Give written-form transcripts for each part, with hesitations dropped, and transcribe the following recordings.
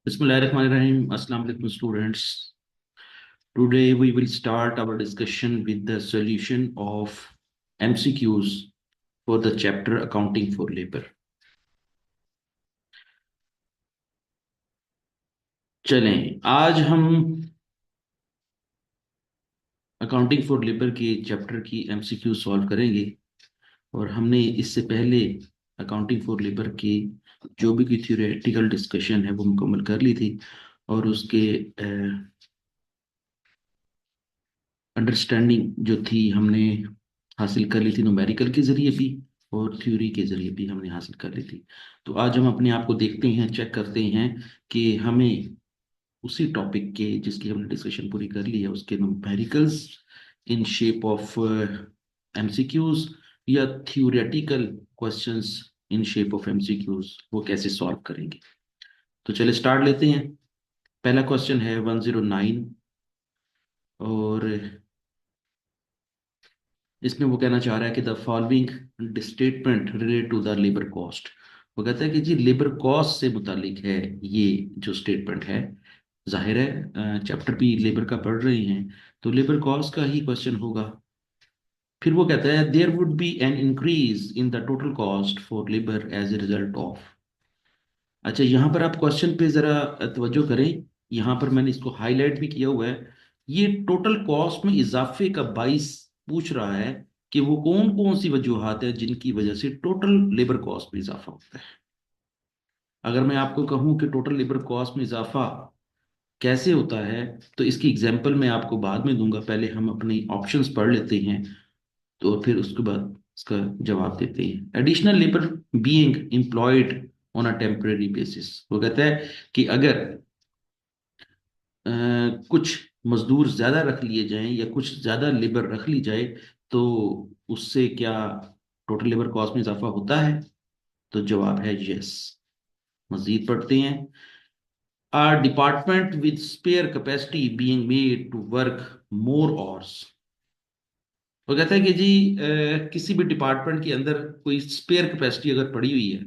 Bismillahirrahmanirrahim. Assalamu alaikum students. Today we will start our discussion with the solution of MCQs for the chapter Accounting for Labor. चलें आज हम accounting for labour के chapter की MCQ solve करेंगे। और हमने इससे पहले अकाउंटिंग फॉर लेबर की जो भी कोई थ्योरेटिकल डिस्कशन है वो मुकम्मल कर ली थी और उसके अंडरस्टैंडिंग जो थी हमने हासिल कर ली थी न्यूमेरिकल के जरिए भी और थ्योरी के जरिए भी हमने हासिल कर ली थी। तो आज हम अपने आप को देखते हैं, चेक करते हैं कि हमें उसी टॉपिक के जिसकी हमने डिस्कशन पूरी कर ली है उसके numericals in shape of MCQs या theoretical questions in shape of MCQs वो कैसे सॉल्व करेंगे। तो चले स्टार्ट लेते हैं। पहला क्वेश्चन है 109 और इसमें वो कहना चाह रहा है कि the following statement relate to the labour cost. वो कहता है कि जी लेबर कॉस्ट से मुतालिक है ये जो स्टेटमेंट है। जाहिर है चैप्टर भी लेबर का पढ़ रहे हैं तो लेबर कॉस्ट का ही क्वेश्चन होगा। फिर वो कहता है there would be an increase in the total cost for labour as a result of. अच्छा, यहाँ पर आप क्वेश्चन पे जरा तवज्जो करें। यहाँ पर मैंने इसको हाईलाइट भी किया हुआ है। ये टोटल कॉस्ट में इजाफे का बाइस पूछ रहा है कि वो कौन कौन सी वजूहात है जिनकी वजह से टोटल लेबर कॉस्ट में इजाफा होता है। अगर मैं आपको कहूँ कि टोटल लेबर कॉस्ट में इजाफा कैसे होता है तो इसकी एग्जांपल मैं आपको बाद में दूंगा। पहले हम अपनी ऑप्शंस पढ़ लेते हैं तो फिर उसके बाद इसका जवाब देते हैं। Additional labour being employed on a temporary basis. वो कहता है कि अगर कुछ मजदूर ज्यादा रख लिए जाएं या कुछ ज्यादा लेबर रख ली जाए तो उससे क्या टोटल लेबर कॉस्ट में इजाफा होता है। तो जवाब है यस। मजीद पढ़ते हैं। A department with spare capacity being made to work more hours. वो कहता है कि जी किसी भी डिपार्टमेंट के अंदर कोई स्पेयर कैपेसिटी अगर पड़ी हुई है,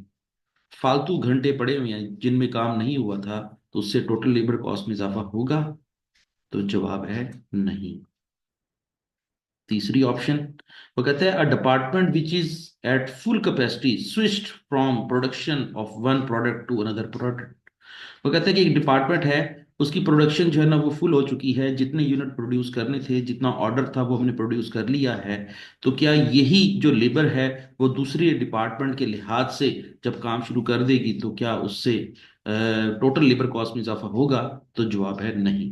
फालतू घंटे पड़े हुए हैं जिनमें काम नहीं हुआ था, तो उससे टोटल लेबर कॉस्ट में इजाफा होगा। तो जवाब है नहीं। तीसरी ऑप्शन वो कहते हैं a department which is at full capacity switched from production of one product to another product. वो कहते हैं कि एक डिपार्टमेंट है, उसकी प्रोडक्शन जो है ना वो फुल हो चुकी है, जितने यूनिट प्रोड्यूस करने थे, जितना ऑर्डर था वो हमने प्रोड्यूस कर लिया है। तो क्या यही जो लेबर है वो दूसरी डिपार्टमेंट के लिहाज से जब काम शुरू कर देगी तो क्या उससे टोटल लेबर कॉस्ट में इजाफा होगा। तो जवाब है नहीं।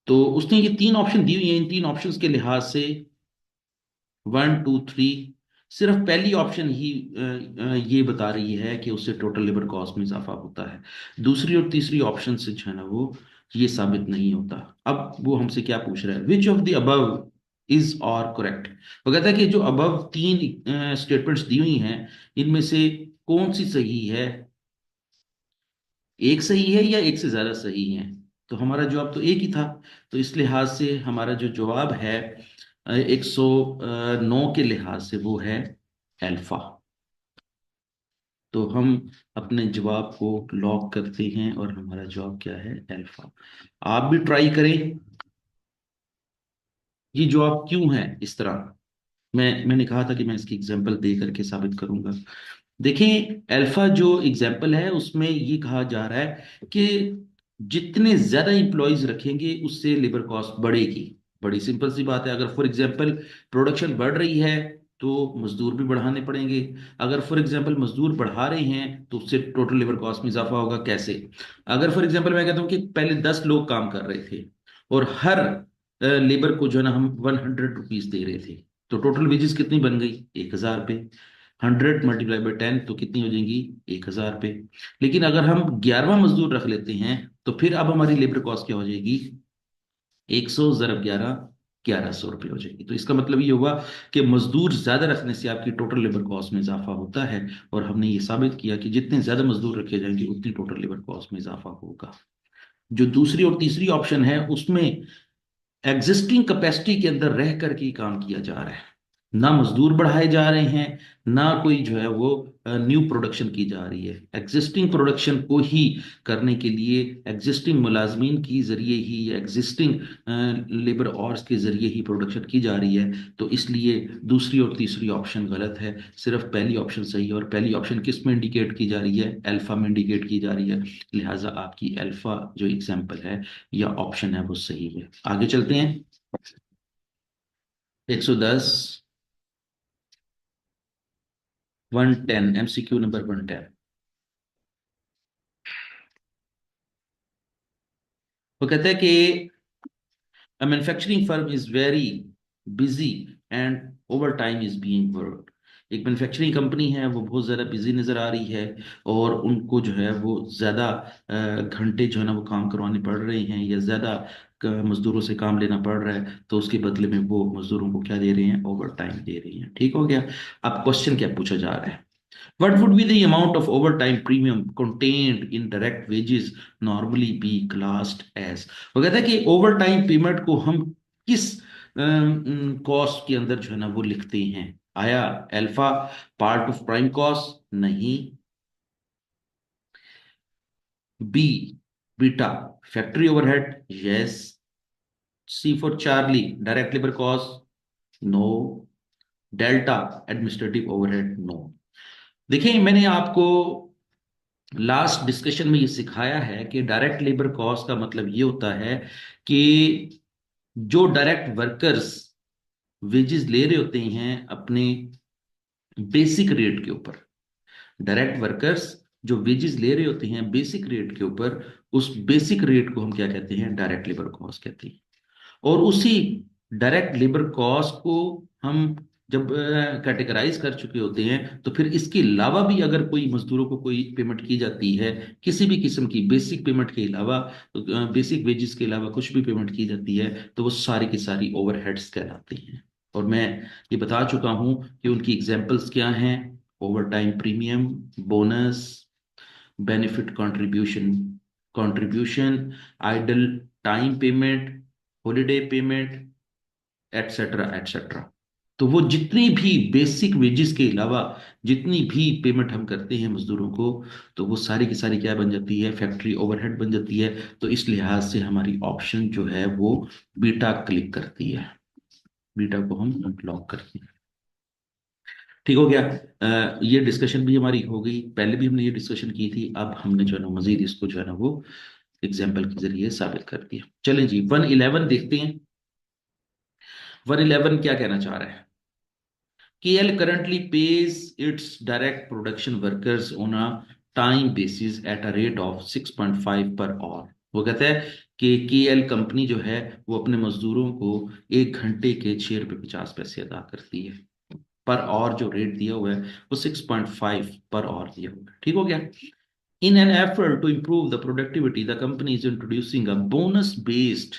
तो उसने ये तीन ऑप्शन दी हुई हैं, इन तीन ऑप्शंस के लिहाज से 1 2 3 सिर्फ पहली ऑप्शन ही ये बता रही है कि उससे टोटल लेबर कॉस्ट में इजाफा होता है। दूसरी और तीसरी ऑप्शन से जो है ना वो ये साबित नहीं होता। अब वो हमसे क्या पूछ रहा है, विच ऑफ द अबव इज और करेक्ट। वो कहता है कि जो अबव तीन स्टेटमेंट्स दी हुई हैं इनमें से कौन सी सही है। एक सही है या एक से ज्यादा सही है। तो हमारा जवाब तो एक ही था। तो इस लिहाज से हमारा जो जवाब है 109 के लिहाज से वो है अल्फा। तो हम अपने जवाब को लॉक करते हैं और हमारा जवाब क्या है, अल्फा। आप भी ट्राई करें। ये जवाब क्यों है इस तरह, मैंने कहा था कि मैं इसकी एग्जांपल दे करके साबित करूंगा। देखें, अल्फा जो एग्जाम्पल है उसमें ये कहा जा रहा है कि जितने ज्यादा इंप्लॉयज रखेंगे उससे लेबर कॉस्ट बढ़ेगी। बड़ी सिंपल सी बात है। अगर फॉर एग्जाम्पल प्रोडक्शन बढ़ रही है तो मजदूर भी बढ़ाने पड़ेंगे। अगर फॉर एग्जाम्पल मजदूर बढ़ा रहे हैं तो उससे टोटल लेबर कॉस्ट में इजाफा होगा। कैसे? अगर फॉर एग्जाम्पल मैं कहता हूँ कि पहले 10 लोग काम कर रहे थे और हर लेबर को जो है ना हम 100 रुपीज दे रहे थे, तो टोटल वेजेस कितनी बन गई, 1,000 रुपये। 100 × 10 तो कितनी हो जाएंगी, 1,000 रुपये। लेकिन अगर हम 11वां मजदूर रख लेते हैं तो फिर अब हमारी लेबर कॉस्ट क्या हो जाएगी, 100 × 11 1,100 रुपये हो जाएगी। तो इसका मतलब ये हुआ कि मजदूर ज्यादा रखने से आपकी टोटल लेबर कॉस्ट में इजाफा होता है। और हमने ये साबित किया कि जितने ज्यादा मजदूर रखे जाएंगे उतनी टोटल लेबर कॉस्ट में इजाफा होगा। जो दूसरी और तीसरी ऑप्शन है उसमें एग्जिस्टिंग कैपेसिटी के अंदर रह करके ही काम किया जा रहा है, ना मजदूर बढ़ाए जा रहे हैं, ना कोई जो है वो न्यू प्रोडक्शन की जा रही है, एग्जिस्टिंग प्रोडक्शन को ही करने के लिए एग्जिस्टिंग मुलाजमीन की जरिए ही या एग्जिस्टिंग लेबर ऑर्स के जरिए ही प्रोडक्शन की जा रही है। तो इसलिए दूसरी और तीसरी ऑप्शन गलत है, सिर्फ पहली ऑप्शन सही है। और पहली ऑप्शन किस में इंडिकेट की जा रही है? अल्फा में इंडिकेट की जा रही है। लिहाजा आपकी अल्फा जो एग्जाम्पल है या ऑप्शन है वो सही है। आगे चलते हैं। 110, 110, एमसीक्यू नंबर 110। वो कहते हैं कि a manufacturing firm is very busy and overtime is being worked। एक मैन्युफैक्चरिंग कंपनी है, वो बहुत ज़्यादा बिजी नज़र आ रही है और उनको जो है वो ज़्यादा घंटे जो है ना वो काम करवाने पड़ रहे हैं या ज़्यादा मजदूरों से काम लेना पड़ रहा है। तो उसके बदले में वो मजदूरों को क्या दे रहे हैं? ओवर टाइम दे रही हैं। ठीक हो गया। अब क्वेश्चन क्या पूछा जा रहा है? What would be the amount of overtime premium contained in direct wages normally be classed as? वो कहता है कि ओवर टाइम पेमेंट को हम किस कॉस्ट के अंदर जो है ना वो लिखते हैं? आया alpha part of prime cost? नहीं। B beta factory overhead? Yes. C for Charlie direct labour cost? No. Delta administrative overhead? No. देखिए मैंने आपको लास्ट डिस्कशन में ये सिखाया है कि डायरेक्ट लेबर कॉस्ट का मतलब ये होता है कि जो डायरेक्ट वर्कर्स वेजेस ले रहे होते हैं अपने बेसिक रेट के ऊपर, डायरेक्ट वर्कर्स जो वेजेस ले रहे होते हैं बेसिक रेट के ऊपर, उस बेसिक रेट को हम क्या कहते हैं? डायरेक्ट लेबर कॉस्ट कहते हैं। और उसी डायरेक्ट लेबर कॉस्ट को हम जब कैटेगराइज कर चुके होते हैं तो फिर इसके अलावा भी अगर कोई मजदूरों को कोई पेमेंट की जाती है किसी भी किस्म की बेसिक पेमेंट के अलावा, बेसिक वेजेस के अलावा कुछ भी पेमेंट की जाती है तो वो सारी की सारी ओवरहेड्स कहलाती हैं। और मैं ये बता चुका हूं कि उनकी एग्जांपल्स क्या हैं: over time premium, bonus, benefit contribution, contribution, idle time payment, holiday payment, etcetera etcetera. तो वो जितनी भी बेसिक वेजेस के अलावा जितनी भी पेमेंट हम करते हैं मजदूरों को, तो वो सारी की सारी क्या बन जाती है? फैक्ट्री ओवरहेड बन जाती है। तो इस लिहाज से हमारी ऑप्शन जो है वो बीटा क्लिक करती है। बीटा को हम लॉक करते हैं। ठीक हो गया। ये डिस्कशन भी हमारी हो गई, पहले भी हमने ये डिस्कशन की थी, अब हमने जो है ना मजीद इसको जो है ना वो एग्जाम्पल के जरिए साबित कर दिया। चलें जी 111 देखते हैं। 111 क्या कहना चाह रहा है? KL currently pays its direct production workers on a time basis at a rate of 6.5 per hour। वो कहता है कि KL कंपनी जो है वो अपने मजदूरों को 1 घंटे के 6 रुपये 50 पैसे अदा करती है। पर आवर जो रेट दिया हुआ है वो 6.5 पर आवर दिया हुआ है। ठीक हो गया। In an effort to improve the productivity, the company is introducing a bonus based।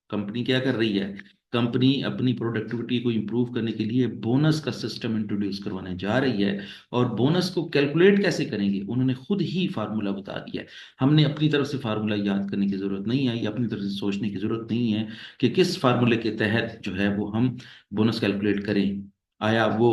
Company क्या कर रही है? कंपनी अपनी प्रोडक्टिविटी को इंप्रूव करने के लिए बोनस का सिस्टम इंट्रोड्यूस करवाने जा रही है। और बोनस को कैलकुलेट कैसे करेंगे उन्होंने खुद ही फार्मूला बता दिया है। हमने अपनी तरफ से फार्मूला याद करने की जरूरत नहीं है या अपनी तरफ से सोचने की जरूरत नहीं है कि किस फार्मूले के तहत जो है वो हम बोनस कैलकुलेट करें। आया वो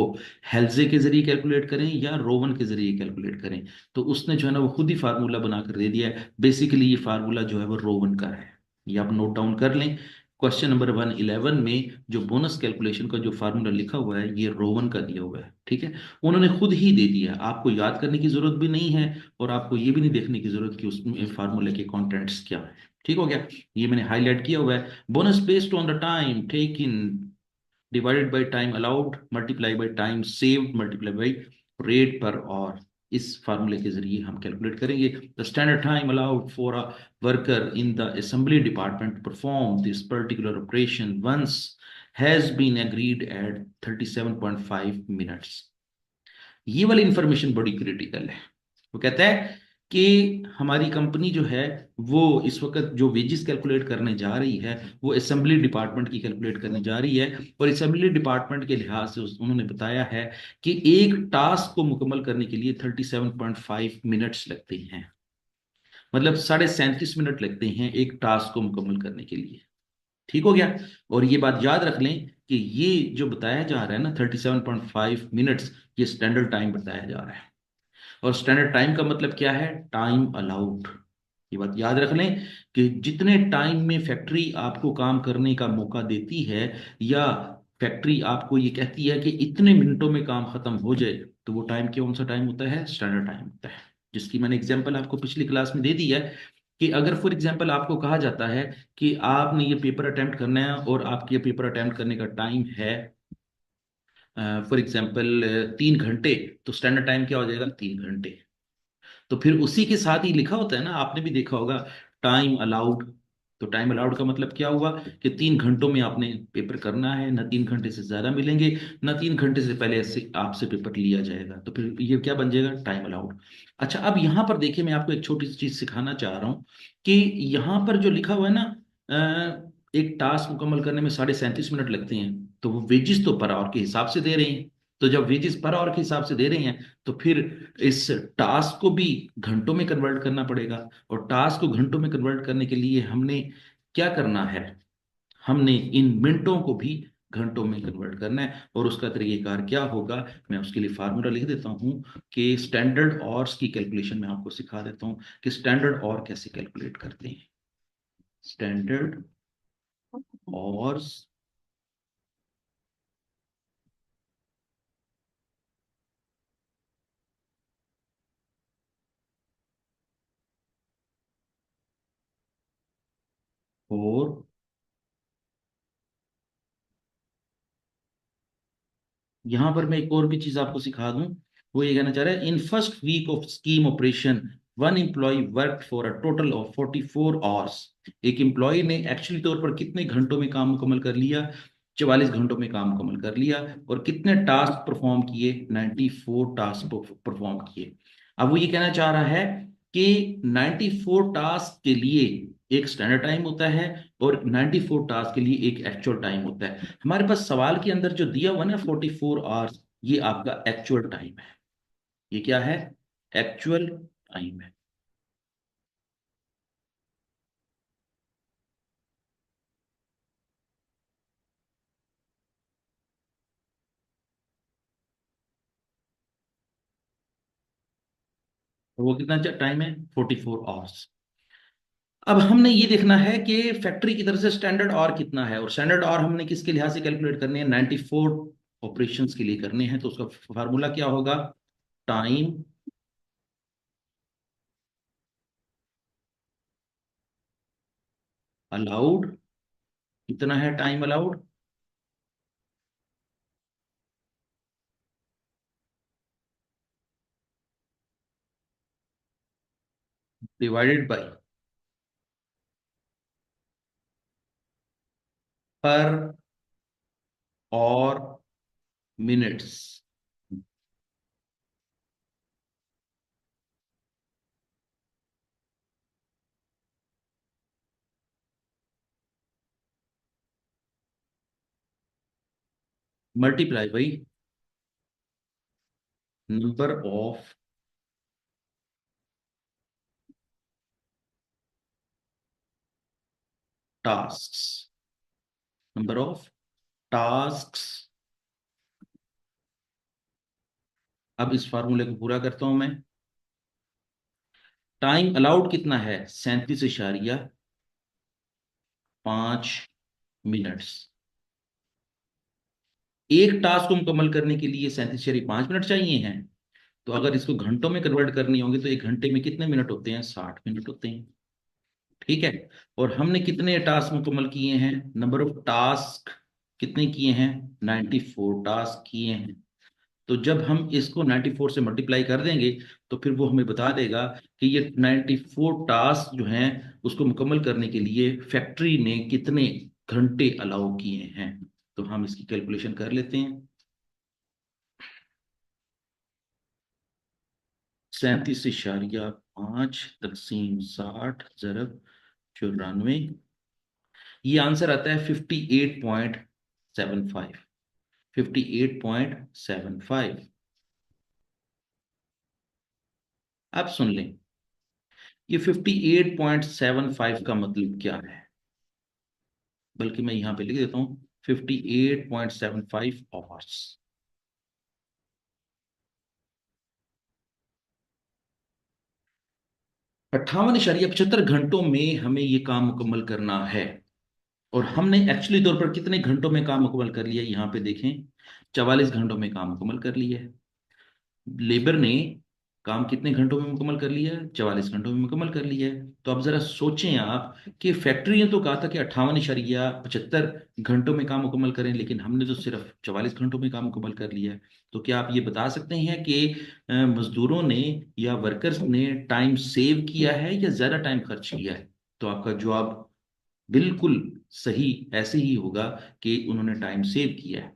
हेल्जे के जरिए कैलकुलेट करें या रोवन के जरिए कैलकुलेट करें। तो उसने जो है ना वो खुद ही फार्मूला बनाकर दे दिया है। बेसिकली ये फार्मूला जो है वो रोवन का है, ये आप नोट डाउन कर लें। क्वेश्चन नंबर 111 में जो बोनस कैलकुलेशन का जो फार्मूला लिखा हुआ है ये रोवन का दिया हुआ है। ठीक है, उन्होंने खुद ही दे दिया है, आपको याद करने की जरूरत भी नहीं है और आपको ये भी नहीं देखने की जरूरत कि उसमें फार्मूले के कंटेंट्स क्या है। ठीक हो गया। ये मैंने हाईलाइट किया हुआ है। Bonus based on the time take in divided by time allowed multiply by time saved multiply by rate per hour. इस फार्मूले के जरिए हम कैलकुलेट करेंगे the standard time allowed for a worker in the assembly department perform this particular operation once has been agreed at 37.5 minutes. ये वाली information बड़ी critical है। वो कहता है कि हमारी कंपनी जो है वो इस वक्त जो वेजेस कैलकुलेट करने जा रही है वो असेंबली डिपार्टमेंट की कैलकुलेट करने जा रही है। और असेंबली डिपार्टमेंट के लिहाज से उन्होंने बताया है कि एक टास्क को मुकम्मल करने के लिए 37.5 मिनट्स लगते हैं। मतलब 37.5 मिनट लगते हैं एक टास्क को मुकम्मल करने के लिए। ठीक हो गया। और ये बात याद रख लें कि ये जो बताया जा रहा है ना 37.5 मिनट्स, ये स्टैंडर्ड टाइम बताया जा रहा है। और स्टैंडर्ड टाइम का मतलब क्या है? Time allowed. ये बात याद रख लें कि जितने टाइम में फैक्ट्री आपको काम करने का मौका देती है, या फैक्ट्री आपको ये कहती है कि इतने मिनटों में काम खत्म हो जाए, तो वो टाइम कौन सा टाइम होता है? स्टैंडर्ड टाइम होता है। जिसकी मैंने एग्जांपल आपको पिछली क्लास में दे दी है कि अगर फॉर एग्जांपल आपको कहा जाता है कि आपने ये पेपर अटेम्प्ट करना है और आपके ये पेपर अटेम्प्ट करने का टाइम है फॉर एग्जांपल 3 घंटे, तो स्टैंडर्ड टाइम क्या हो जाएगा? 3 घंटे। तो फिर उसी के साथ ही लिखा होता है ना, आपने भी देखा होगा, टाइम अलाउड। तो टाइम अलाउड का मतलब क्या हुआ कि 3 घंटों में आपने पेपर करना है, ना 3 घंटे से ज्यादा मिलेंगे, ना 3 घंटे से पहले ऐसे आपसे पेपर लिया जाएगा। तो फिर ये क्या बन जाएगा? Time allowed. अच्छा, अब यहां पर देखिए, मैं आपको एक छोटी सी चीज सिखाना चाह रहा हूँ कि यहाँ पर जो लिखा हुआ है ना, एक टास्क मुकम्मल करने में 37.5 मिनट लगते हैं, तो वो वेजिस तो पर आवर के हिसाब से दे रहे हैं। तो जब वेजिस पर आवर के हिसाब से दे रहे हैं, तो फिर इस टास्क को भी घंटों में कन्वर्ट करना पड़ेगा। और टास्क को घंटों में कन्वर्ट करने के लिए हमने क्या करना है? हमने इन मिनटों को भी घंटों में कन्वर्ट करना है। और उसका तरीकेकार क्या होगा, मैं उसके लिए फार्मूला लिख देता हूं कि स्टैंडर्ड ऑर्स की कैलकुलेशन मैं आपको सिखा देता हूं कि स्टैंडर्ड और कैसे कैलकुलेट करते हैं। स्टैंडर्ड ऑर्स और यहां पर मैं एक और भी चीज आपको सिखा दूं। वो ये कहना चाह रहा है, in first week of scheme operation one employ work for a total of 44 hours. एक एम्प्लॉय ने एक्चुअली तौर पर कितने घंटों में काम मुकम्मल कर लिया? 44 घंटों में काम मुकम्मल कर लिया। और कितने टास्क परफॉर्म किए? 94 टास्क परफॉर्म किए। अब वो ये कहना चाह रहा है कि 94 टास्क के लिए एक स्टैंडर्ड टाइम होता है, और 94 टास्क के लिए एक एक्चुअल टाइम होता है। हमारे पास सवाल के अंदर जो दिया हुआ ना 44 आवर्स, ये आपका एक्चुअल टाइम है। ये क्या है? एक्चुअल टाइम है। तो वो कितना टाइम है? 44 आवर्स। अब हमने ये देखना है कि फैक्ट्री की तरफ से स्टैंडर्ड और कितना है, और स्टैंडर्ड और हमने किसके लिहाज से कैलकुलेट करने हैं? 94 ऑपरेशंस के लिए करने हैं। तो उसका फार्मूला क्या होगा? Time allowed. कितना है टाइम अलाउड? डिवाइडेड बाय पर और minutes. Multiply by number of tasks. Number of tasks. अब इस फार्मूले को पूरा करता हूं मैं। टाइम अलाउड कितना है? 37.5 मिनट्स। एक टास्क को मुकम्मल करने के लिए 37.5 मिनट चाहिए हैं। तो अगर इसको घंटों में कन्वर्ट करनी होगी, तो 1 घंटे में कितने मिनट होते हैं? 60 मिनट होते हैं। ठीक है। और हमने कितने टास्क मुकम्मल किए हैं? नंबर ऑफ टास्क कितने किए हैं? 94 टास्क किए हैं। तो जब हम इसको 94 से मल्टीप्लाई कर देंगे, तो फिर वो हमें बता देगा कि ये 94 टास्क जो हैं, उसको मुकम्मल करने के लिए फैक्ट्री ने कितने घंटे अलाउ किए हैं। तो हम इसकी कैलकुलेशन कर लेते हैं। 37.5 तकसीम 60 ज़रब 94। ये आंसर आता है 58.75। 58.75। अब सुन लें, ये 58.75 का मतलब क्या है? बल्कि मैं यहां पे लिख देता हूं, 58.75 आवर्स। 58.75 घंटों में हमें ये काम मुकम्मल करना है। और हमने एक्चुअली तौर पर कितने घंटों में काम मुकम्मल कर लिया, यहाँ पे देखें, 44 घंटों में काम मुकम्मल कर लिया है। लेबर ने काम कितने घंटों में मुकम्मल कर लिया है? 44 घंटों में मुकम्मल कर लिया है। तो अब जरा सोचें आप कि फैक्ट्री ने तो कहा था कि 58.75 घंटों में काम मुकम्मल करें, लेकिन हमने तो सिर्फ 44 घंटों में काम मुकम्मल कर लिया है। तो क्या आप ये बता सकते हैं कि मजदूरों ने या वर्कर्स ने टाइम सेव किया है या ज्यादा टाइम खर्च किया है? तो आपका जवाब बिल्कुल सही ऐसे ही होगा कि उन्होंने टाइम सेव किया है।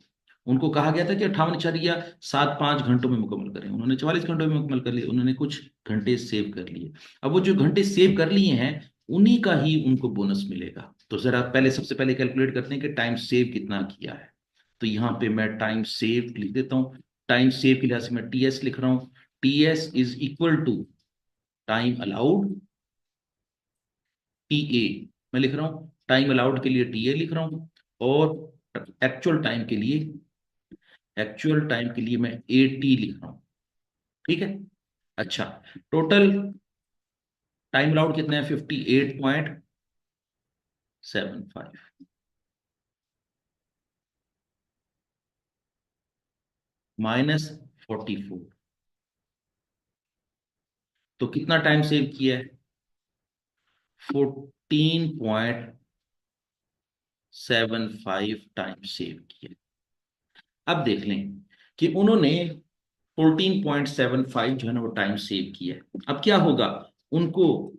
उनको कहा गया था कि 58.75 घंटों में मुकम्मल करें, उन्होंने 44 घंटों में मुकम्मल कर लिए, उन्होंने कुछ घंटे सेव कर लिए। अब वो जो घंटे सेव कर लिए हैं उन्हीं का ही उनको बोनस मिलेगा। तो जरा पहले सबसे पहले कैलकुलेट करते हैं कि टाइम सेव कितना किया है। तो यहाँ पे मैं टाइम सेव लिख देता हूँ। टाइम सेव के लिहाज से मैं टीएस लिख रहा हूँ। TS is equal to time allowed, TA मैं लिख रहा हूँ, टाइम अलाउड के लिए टीए लिख रहा हूँ, और एक्चुअल टाइम के लिए मैं एटी लिख रहा हूँ। ठीक है। अच्छा, टोटल टाइम अलाउड कितना है? 58.75 -44। तो कितना टाइम सेव किया है? 14.75 टाइम सेव किया। अब देख लें कि उन्होंने 14.75 जो है ना वो टाइम सेव किया है। अब क्या होगा? उनको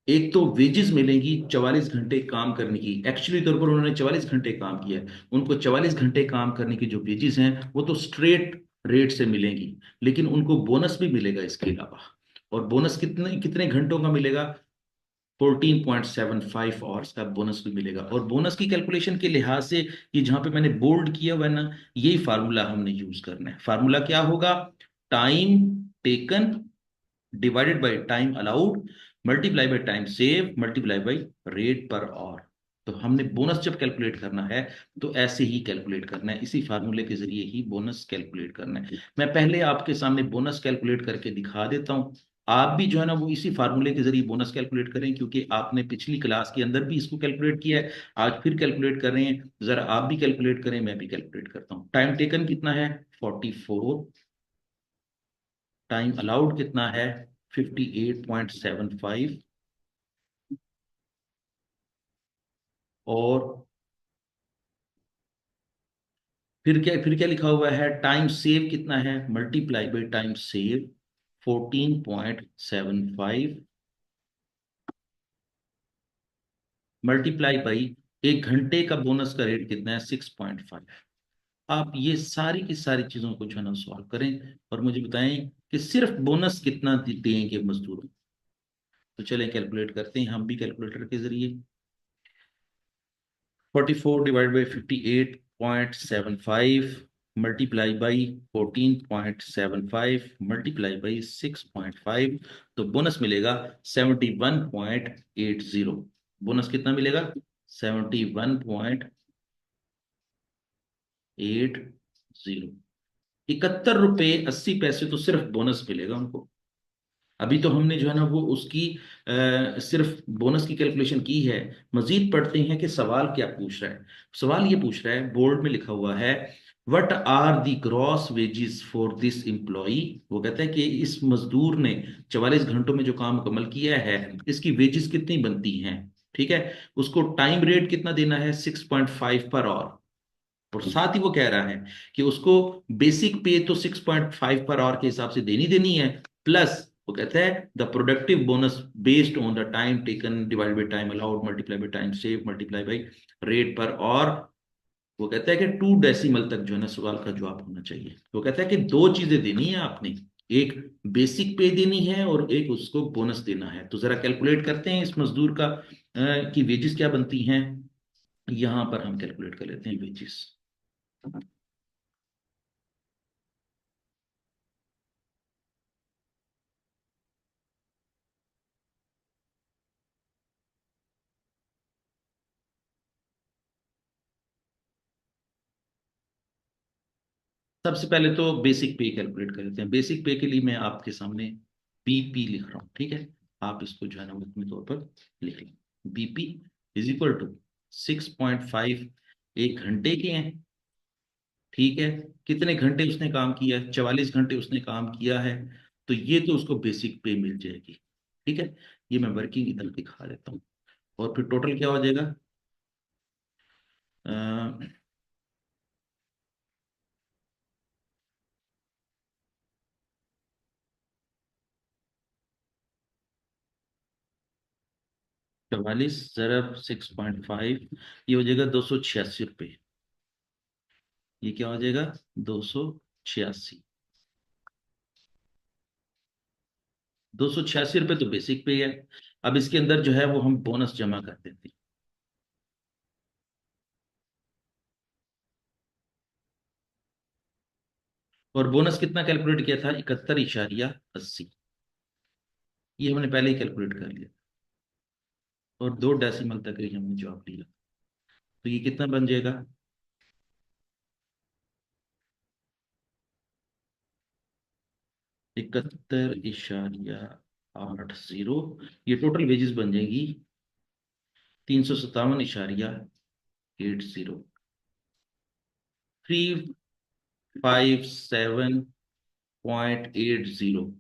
एक तो वेजेस मिलेंगी 44 घंटे काम करने की। एक्चुअली तौर पर उन्होंने 44 घंटे काम किया है, उनको 44 घंटे काम करने की जो वेजेस हैं वो तो स्ट्रेट रेट से मिलेंगी, लेकिन उनको बोनस भी मिलेगा इसके अलावा। और बोनस कितने कितने घंटों का मिलेगा? 14.75 आवर्स का बोनस भी मिलेगा। और बोनस की कैलकुलेशन के लिहाज से ये जहां पे मैंने बोल्ड किया हुआ है ना, यही फार्मूला हमने यूज करना है। फार्मूला क्या होगा? Time taken divided by time allowed multiply by time save multiply by rate per hour. तो हमने बोनस जब कैलकुलेट करना है तो ऐसे ही कैलकुलेट करना है, इसी फार्मूले के जरिए ही बोनस कैलकुलेट करना है। मैं पहले आपके सामने बोनस कैलकुलेट करके दिखा देता हूं। आप भी जो है ना वो इसी फार्मूले के जरिए बोनस कैलकुलेट करें, क्योंकि आपने पिछली क्लास के अंदर भी इसको कैलकुलेट किया है। आज फिर कैलकुलेट कर रहे हैं, जरा आप भी कैलकुलेट करें, मैं भी कैलकुलेट करता हूँ। टाइम टेकन कितना है? 44। टाइम अलाउड कितना है? 58.75। और फिर क्या लिखा हुआ है? टाइम सेव कितना है? Multiply by time save 14.75 multiply by एक घंटे का बोनस का रेट कितना है? 6.5। आप ये सारी की सारी चीजों को जो है ना सॉल्व करें और मुझे बताएं कि सिर्फ बोनस कितना देंगे मजदूरों। तो चलें कैलकुलेट करते हैं हम भी कैलकुलेटर के जरिए। 44 divide by 58.75 multiply by 14.75 multiply by 6.5। तो बोनस मिलेगा 71.80। बोनस कितना मिलेगा? 71.80। 71 रुपये 80 पैसे तो सिर्फ बोनस मिलेगा उनको। अभी तो हमने जो है ना वो उसकी सिर्फ बोनस की कैलकुलेशन की है। मजीद पढ़ते हैं कि सवाल क्या पूछ रहा है। सवाल ये पूछ रहा है, बोर्ड में लिखा हुआ है, what are the gross wages for this employee. वो कहता है कि इस मजदूर ने 44 घंटों में जो काम मुकम्मल किया है इसकी वेजेस कितनी बनती हैं। ठीक है। उसको टाइम रेट कितना देना है? 6.5 पर आवर। और साथ ही वो कह रहा है कि उसको बेसिक पे तो 6.5 पर आवर के हिसाब से देनी देनी है, प्लस वो कहता है the productive bonus based on the time taken divide by time allowed multiply by time save multiply by rate पर। और वो कहता है कि 2 डेसिमल तक जो है ना सवाल का जवाब होना चाहिए। वो कहता है कि दो चीजें देनी है आपने, एक बेसिक पे देनी है और एक उसको बोनस देना है। तो जरा कैलकुलेट करते हैं इस मजदूर का की वेजेस क्या बनती हैं। यहां पर हम कैलकुलेट कर लेते हैं वेजेस। सबसे पहले तो बेसिक पे कैलकुलेट कर लेते हैं। बेसिक पे के लिए मैं आपके सामने बीपी लिख रहा हूँ, ठीक है। आप इसको जो है ना अपने तौर पर लिख लें। बीपी इज इक्वल टू 6.5 एक घंटे के हैं, ठीक है। कितने घंटे उसने काम किया है? 44 घंटे उसने काम किया है। तो ये तो उसको बेसिक पे मिल जाएगी, ठीक है। ये मैं वर्किंग इधर दिखा देता हूँ। और फिर टोटल क्या हो जाएगा? 44 × 6.5, ये हो जाएगा 286 रुपये। ये क्या हो जाएगा? 286। 286 रुपये तो बेसिक पे है। अब इसके अंदर जो है वो हम बोनस जमा कर देते हैं। और बोनस कितना कैलकुलेट किया था? 71.80। ये हमने पहले ही कैलकुलेट कर लिया। और 2 डेसिमल तक ही हमने जवाब लिया। तो ये कितना बन जाएगा? 71.80। ये टोटल वेजेस बन जाएगी 357.80। 357.80,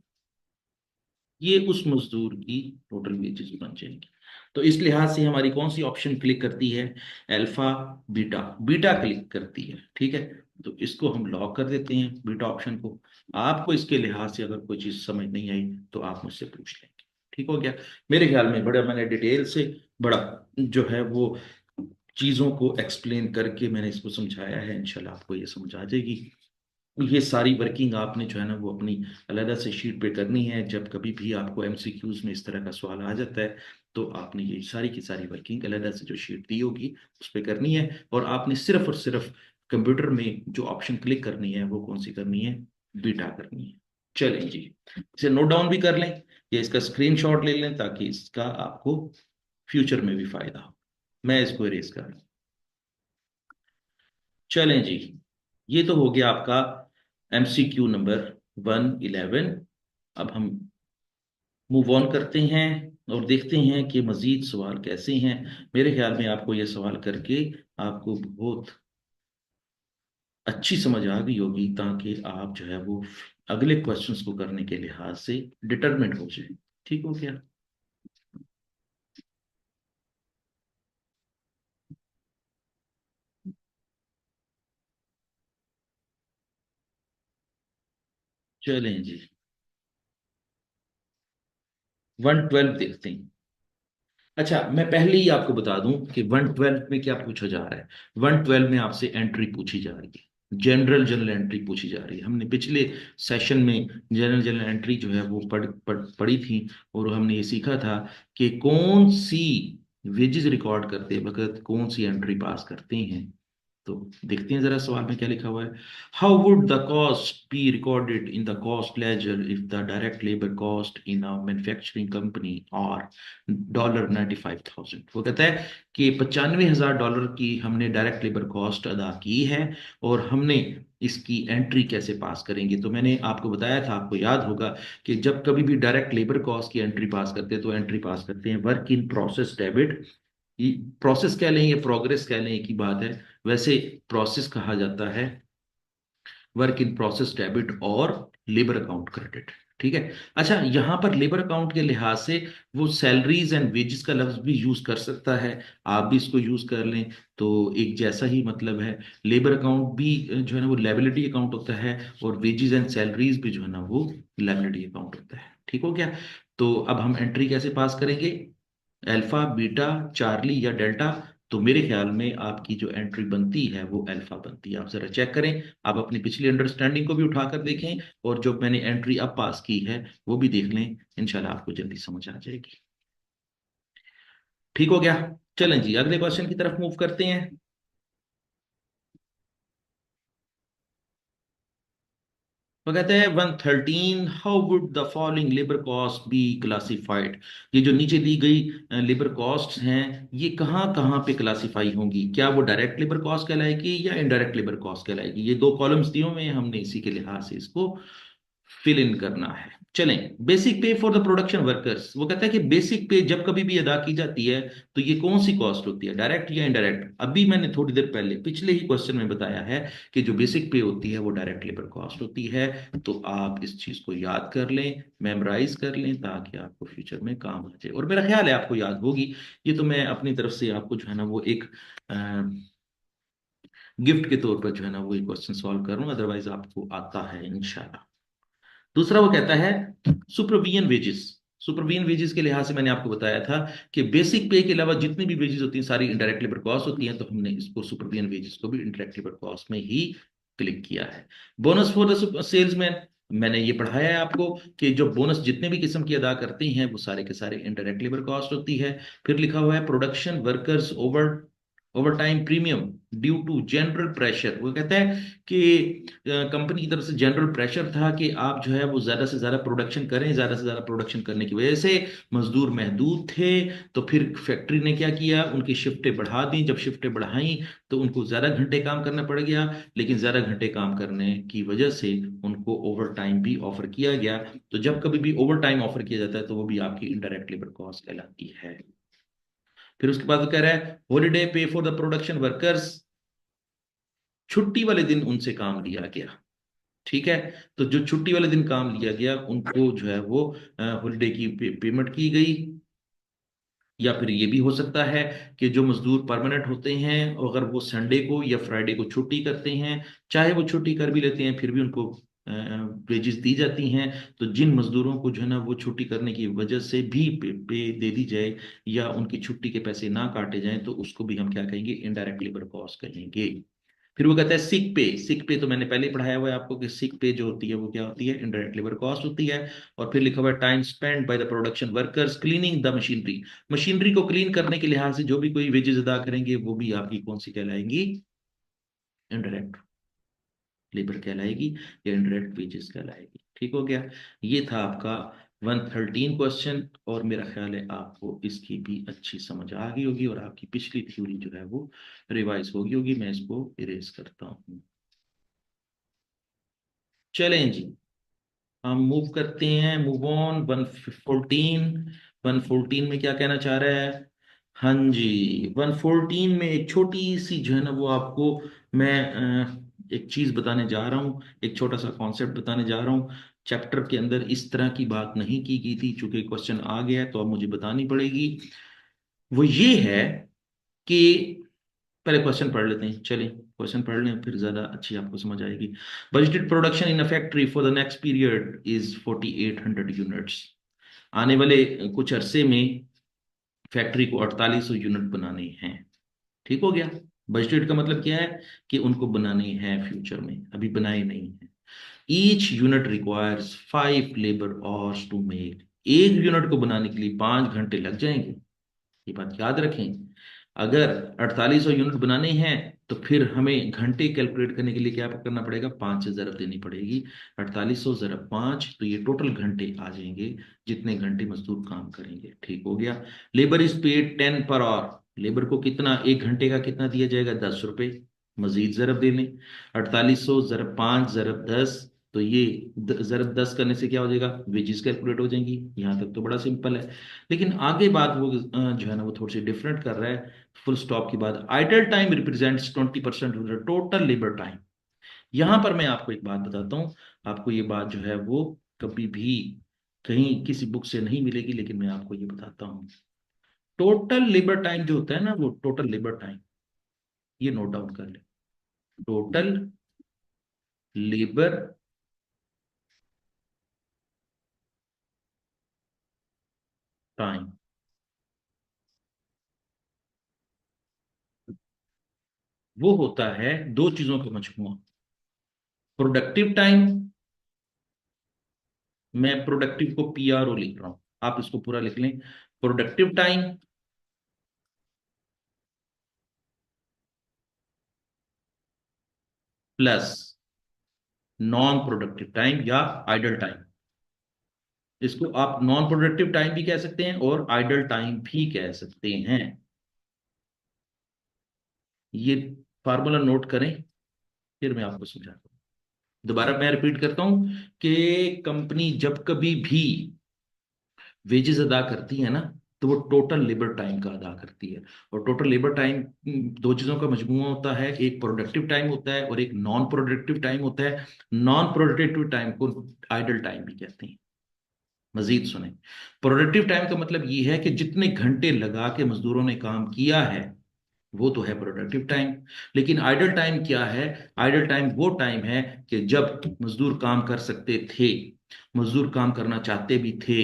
ये उस मजदूर की टोटल वेजेस बन जाएंगी। तो इस लिहाज से हमारी कौन सी ऑप्शन क्लिक करती है? Alpha beta. बीटा क्लिक करती है, ठीक है। तो इसको हम लॉक कर देते हैं, बीटा ऑप्शन को। आपको इसके लिहाज से अगर कोई चीज समझ नहीं आई तो आप मुझसे पूछ लेंगे। ठीक हो गया। मेरे ख्याल में बड़ा मैंने डिटेल से, बड़ा जो है वो चीजों को एक्सप्लेन करके मैंने इसको समझाया है। इंशाल्लाह आपको ये समझ आ जाएगी। ये सारी वर्किंग आपने जो है ना वो अपनी अलग से शीट पे करनी है। जब कभी भी आपको एमसीक्यूज में इस तरह का सवाल आ जाता है तो आपने ये सारी की सारी वर्किंग अलग से जो शीट दी होगी उस पे करनी है। और आपने सिर्फ और सिर्फ कंप्यूटर में जो ऑप्शन क्लिक करनी है वो कौन सी करनी है? बीटा करनी है। चलें जी, इसे नोट डाउन भी कर लें या इसका स्क्रीनशॉट ले लें ताकि इसका आपको फ्यूचर में भी फायदा हो। मैं इसको इरेज कर लूं। चलें जी, ये तो हो गया आपका एमसीक्यू नंबर 111। अब हम मूव ऑन करते हैं और देखते हैं कि मजीद सवाल कैसे हैं। मेरे ख्याल में आपको ये सवाल करके आपको बहुत अच्छी समझ आ गई होगी, ताकि आप जो है वो अगले क्वेश्चंस को करने के लिहाज से डिटरमिंट हो जाए। ठीक हो गया। चलें जी, 112 देखते हैं। अच्छा, मैं पहले ही आपको बता दूं कि 112 में क्या पूछा जा रहा है। 112 में आपसे एंट्री पूछी जा रही है, जनरल एंट्री पूछी जा रही है। हमने पिछले सेशन में जनरल एंट्री जो है वो पढ़ी थी। और हमने ये सीखा था कि कौन सी वेजेस रिकॉर्ड करते वक्त कौन सी एंट्री पास करते हैं। तो देखते हैं जरा सवाल में क्या लिखा हुआ है। How would the cost be recorded in the cost ledger if the direct labour cost in a manufacturing company और $95,000? वो कहता है कि $95,000 की हमने डायरेक्ट लेबर कॉस्ट अदा की है और हमने इसकी एंट्री कैसे पास करेंगे। तो मैंने आपको बताया था, आपको याद होगा कि जब कभी भी डायरेक्ट लेबर कॉस्ट की एंट्री पास करते हैं तो एंट्री पास करते हैं work in process debit. Process कह लें या प्रोग्रेस कह लें, एक ही बात है। वैसे प्रोसेस कहा जाता है वर्क इन प्रोसेस डेबिट और लेबर अकाउंट क्रेडिट, ठीक है। अच्छा, यहां पर लेबर अकाउंट के लिहाज से वो सैलरीज एंड वेजेस का लफ्ज भी यूज कर सकता है। आप भी इसको यूज कर लें तो एक जैसा ही मतलब है। लेबर अकाउंट भी जो है ना वो लायबिलिटी अकाउंट होता है और वेजेस एंड सैलरीज भी जो है ना वो लायबिलिटी अकाउंट होता है। ठीक हो गया। तो अब हम एंट्री कैसे पास करेंगे? अल्फा बीटा चार्ली या डेल्टा? तो मेरे ख्याल में आपकी जो एंट्री बनती है वो अल्फा बनती है। आप जरा चेक करें, आप अपनी पिछली अंडरस्टैंडिंग को भी उठाकर देखें और जो मैंने एंट्री अब पास की है वो भी देख लें। इंशाल्लाह आपको जल्दी समझ आ जाएगी। ठीक हो गया। चलें जी, अगले क्वेश्चन की तरफ मूव करते हैं। वो कहते हैं 113, how would the following labour cost be classified. ये जो नीचे दी गई लेबर कॉस्ट हैं, ये कहाँ कहाँ पे क्लासिफाई होंगी, क्या वो डायरेक्ट लेबर कॉस्ट कहलाएगी या इनडायरेक्ट लेबर कॉस्ट कहलाएगी। ये दो कॉलम्स दिए हुए हैं, हमने इसी के लिहाज से इसको फिल इन करना है। चलें, बेसिक पे फॉर द प्रोडक्शन वर्कर्स, वो कहता है कि बेसिक पे जब कभी भी अदा की जाती है तो ये कौन सी कॉस्ट होती है, डायरेक्ट या इनडायरेक्ट। अभी मैंने थोड़ी देर पहले पिछले ही क्वेश्चन में बताया है कि जो बेसिक पे होती है वो डायरेक्ट लेबर कॉस्ट होती है। तो आप इस चीज को याद कर लें, मेमोराइज कर लें, ताकि आपको फ्यूचर में काम आ जाए, और मेरा ख्याल है आपको याद होगी। ये तो मैं अपनी तरफ से आपको जो है ना वो एक गिफ्ट के तौर पर जो है ना वो एक क्वेश्चन सॉल्व करूँ, अदरवाइज आपको आता है इंशाल्लाह। दूसरा वो कहता है सुपरविजन वेजेस। सुपरविजन वेजेस के लिहाज से मैंने आपको बताया था कि बेसिक पे के अलावा जितनी भी वेजेस होती हैं सारी इंडायरेक्ट लेबर कॉस्ट होती हैं, तो हमने इसको सुपरविजन वेजेस को भी इंडायरेक्ट लेबर कॉस्ट में ही क्लिक किया है। बोनस फॉर द सेल्समैन, मैंने ये पढ़ाया है आपको कि जो बोनस जितने भी किस्म की अदा करते हैं वो सारे के सारे इंडायरेक्ट लेबर कॉस्ट होती है। फिर लिखा हुआ है production workers over over time premium due to general pressure. वो कहता है कि कंपनी की तरफ से जनरल प्रेशर था कि आप जो है वो ज्यादा से ज्यादा प्रोडक्शन करें, ज्यादा से ज्यादा प्रोडक्शन करने की वजह से मजदूर महदूद थे। तो फिर फैक्ट्री ने क्या किया, उनकी शिफ्टें बढ़ा दी। जब शिफ्टें बढ़ाई तो उनको ज्यादा घंटे काम करना पड़ गया, लेकिन ज्यादा घंटे काम करने की वजह से उनको ओवर टाइम भी ऑफर किया गया। तो जब कभी भी ओवर टाइम ऑफर किया जाता है तो वो भी आपकी इनडायरेक्ट लेबर कॉस्ट कहलाती है। फिर उसके बाद वो कह रहा है हॉलीडे पे फॉर द प्रोडक्शन वर्कर्स, छुट्टी वाले दिन उनसे काम लिया गया। ठीक है, तो जो छुट्टी वाले दिन काम लिया गया उनको जो है वो हॉलीडे की पेमेंट की गई। या फिर ये भी हो सकता है कि जो मजदूर परमानेंट होते हैं, अगर वो संडे को या फ्राइडे को छुट्टी करते हैं, चाहे वो छुट्टी कर भी लेते हैं फिर भी उनको वेजेस दी जाती हैं। तो जिन मजदूरों को जो है ना वो छुट्टी करने की वजह से भी पे दे दी जाए या उनकी छुट्टी के पैसे ना काटे जाएं, तो उसको भी हम क्या कहेंगे, इनडायरेक्ट लेबर कॉस्ट कहेंगे। फिर वो कहता है सिक पे। सिक पे तो मैंने पहले ही पढ़ाया हुआ है आपको कि सिक पे जो होती है वो क्या होती है, इनडायरेक्ट लेबर कॉस्ट होती है। और फिर लिखा हुआ है time spend by the production workers cleaning the machinery. Machinery को क्लीन करने के लिहाज से जो भी कोई वेजेस अदा करेंगे वो भी आपकी कौन सी कहलाएंगी, इनडायरेक्ट लेबर कहलाएगी या इनडायरेक्ट वेजेस कहलाएगी। ठीक हो गया। ये था आपका 113 क्वेश्चन, और मेरा ख्याल है आपको इसकी भी अच्छी समझ आ गई होगी और आपकी पिछली थ्योरी जो है वो रिवाइज होगी होगी। मैं इसको इरेज करता हूँ। चलें जी, हम मूव करते हैं, मूव ऑन 114। 114 में क्या कहना चाह रहा है। हाँ जी, 114 में एक छोटी सी जो है ना वो आपको मैं एक चीज बताने जा रहा हूँ, एक छोटा सा कॉन्सेप्ट बताने जा रहा हूँ। चैप्टर के अंदर इस तरह की बात नहीं की गई थी, चूंकि क्वेश्चन आ गया है तो अब मुझे बतानी पड़ेगी। वो ये है कि पहले क्वेश्चन पढ़ लेते हैं, चलिए क्वेश्चन पढ़ लें फिर ज्यादा अच्छी आपको समझ आएगी। Budgeted production in a factory for the next period is 4800 units. आने वाले कुछ अरसे में फैक्ट्री को 4800 यूनिट बनाने हैं। ठीक हो गया। बजटेड का मतलब क्या है कि उनको बनाने हैं, फ्यूचर में, अभी बनाए नहीं है। Each unit requires 5 labour hours to make. एक यूनिट को बनाने के लिए 5 घंटे लग जाएंगे। ये बात याद रखें। अगर 4800 यूनिट बनाने हैं तो फिर हमें घंटे कैलकुलेट करने के लिए क्या करना पड़ेगा, 5 से जरब देनी पड़ेगी। 4800 जरब 5, तो ये टोटल घंटे आ जाएंगे जितने घंटे मजदूर काम करेंगे। ठीक हो गया। Labour is paid 10 per hour. Labour को कितना, एक घंटे का कितना दिया जाएगा, 10 रुपए। मजीद जरब दे लें, 4800 जरब 5 जरब 10, तो ये जरब 10 करने से क्या हो जाएगा, वेजेस कैलकुलेट हो जाएंगी। यहाँ तक तो बड़ा सिंपल है। लेकिन आगे बात वो जो है ना वो थोड़ी सी डिफरेंट कर रहा है। फुल स्टॉप के बाद idle time represents 20% of the total labour time. यहां पर मैं आपको एक बात बताता हूं। आपको ये बात जो है वो कभी भी कहीं किसी बुक से नहीं मिलेगी, लेकिन मैं आपको ये बताता हूँ। टोटल लेबर टाइम जो होता है ना, वो टोटल लेबर टाइम, ये नोट डाउन कर ले। टोटल लेबर टाइम वो होता है दो चीजों का मजमूआ। प्रोडक्टिव टाइम, मैं प्रोडक्टिव को PRO लिख रहा हूं, आप इसको पूरा लिख लें। Productive time plus non productive time या आइडल टाइम। इसको आप नॉन प्रोडक्टिव टाइम भी कह सकते हैं और आइडल टाइम भी कह सकते हैं। ये फार्मूला नोट करें, फिर मैं आपको समझाता हूं। दोबारा मैं रिपीट करता हूं कि कंपनी जब कभी भी वेजेस अदा करती है ना, तो वो टोटल लेबर टाइम का अदा करती है। और टोटल लेबर टाइम दो चीजों का मजमूआ होता है, एक प्रोडक्टिव टाइम होता है और एक नॉन प्रोडक्टिव टाइम होता है। नॉन प्रोडक्टिव टाइम को आइडल टाइम भी कहते हैं। मजीद सुने, प्रोडक्टिव टाइम का मतलब ये है कि जितने घंटे लगा के मजदूरों ने काम किया है वो तो है प्रोडक्टिव टाइम। लेकिन आइडल टाइम क्या है? आइडल टाइम वो टाइम है कि जब मजदूर काम कर सकते थे, मजदूर काम करना चाहते भी थे,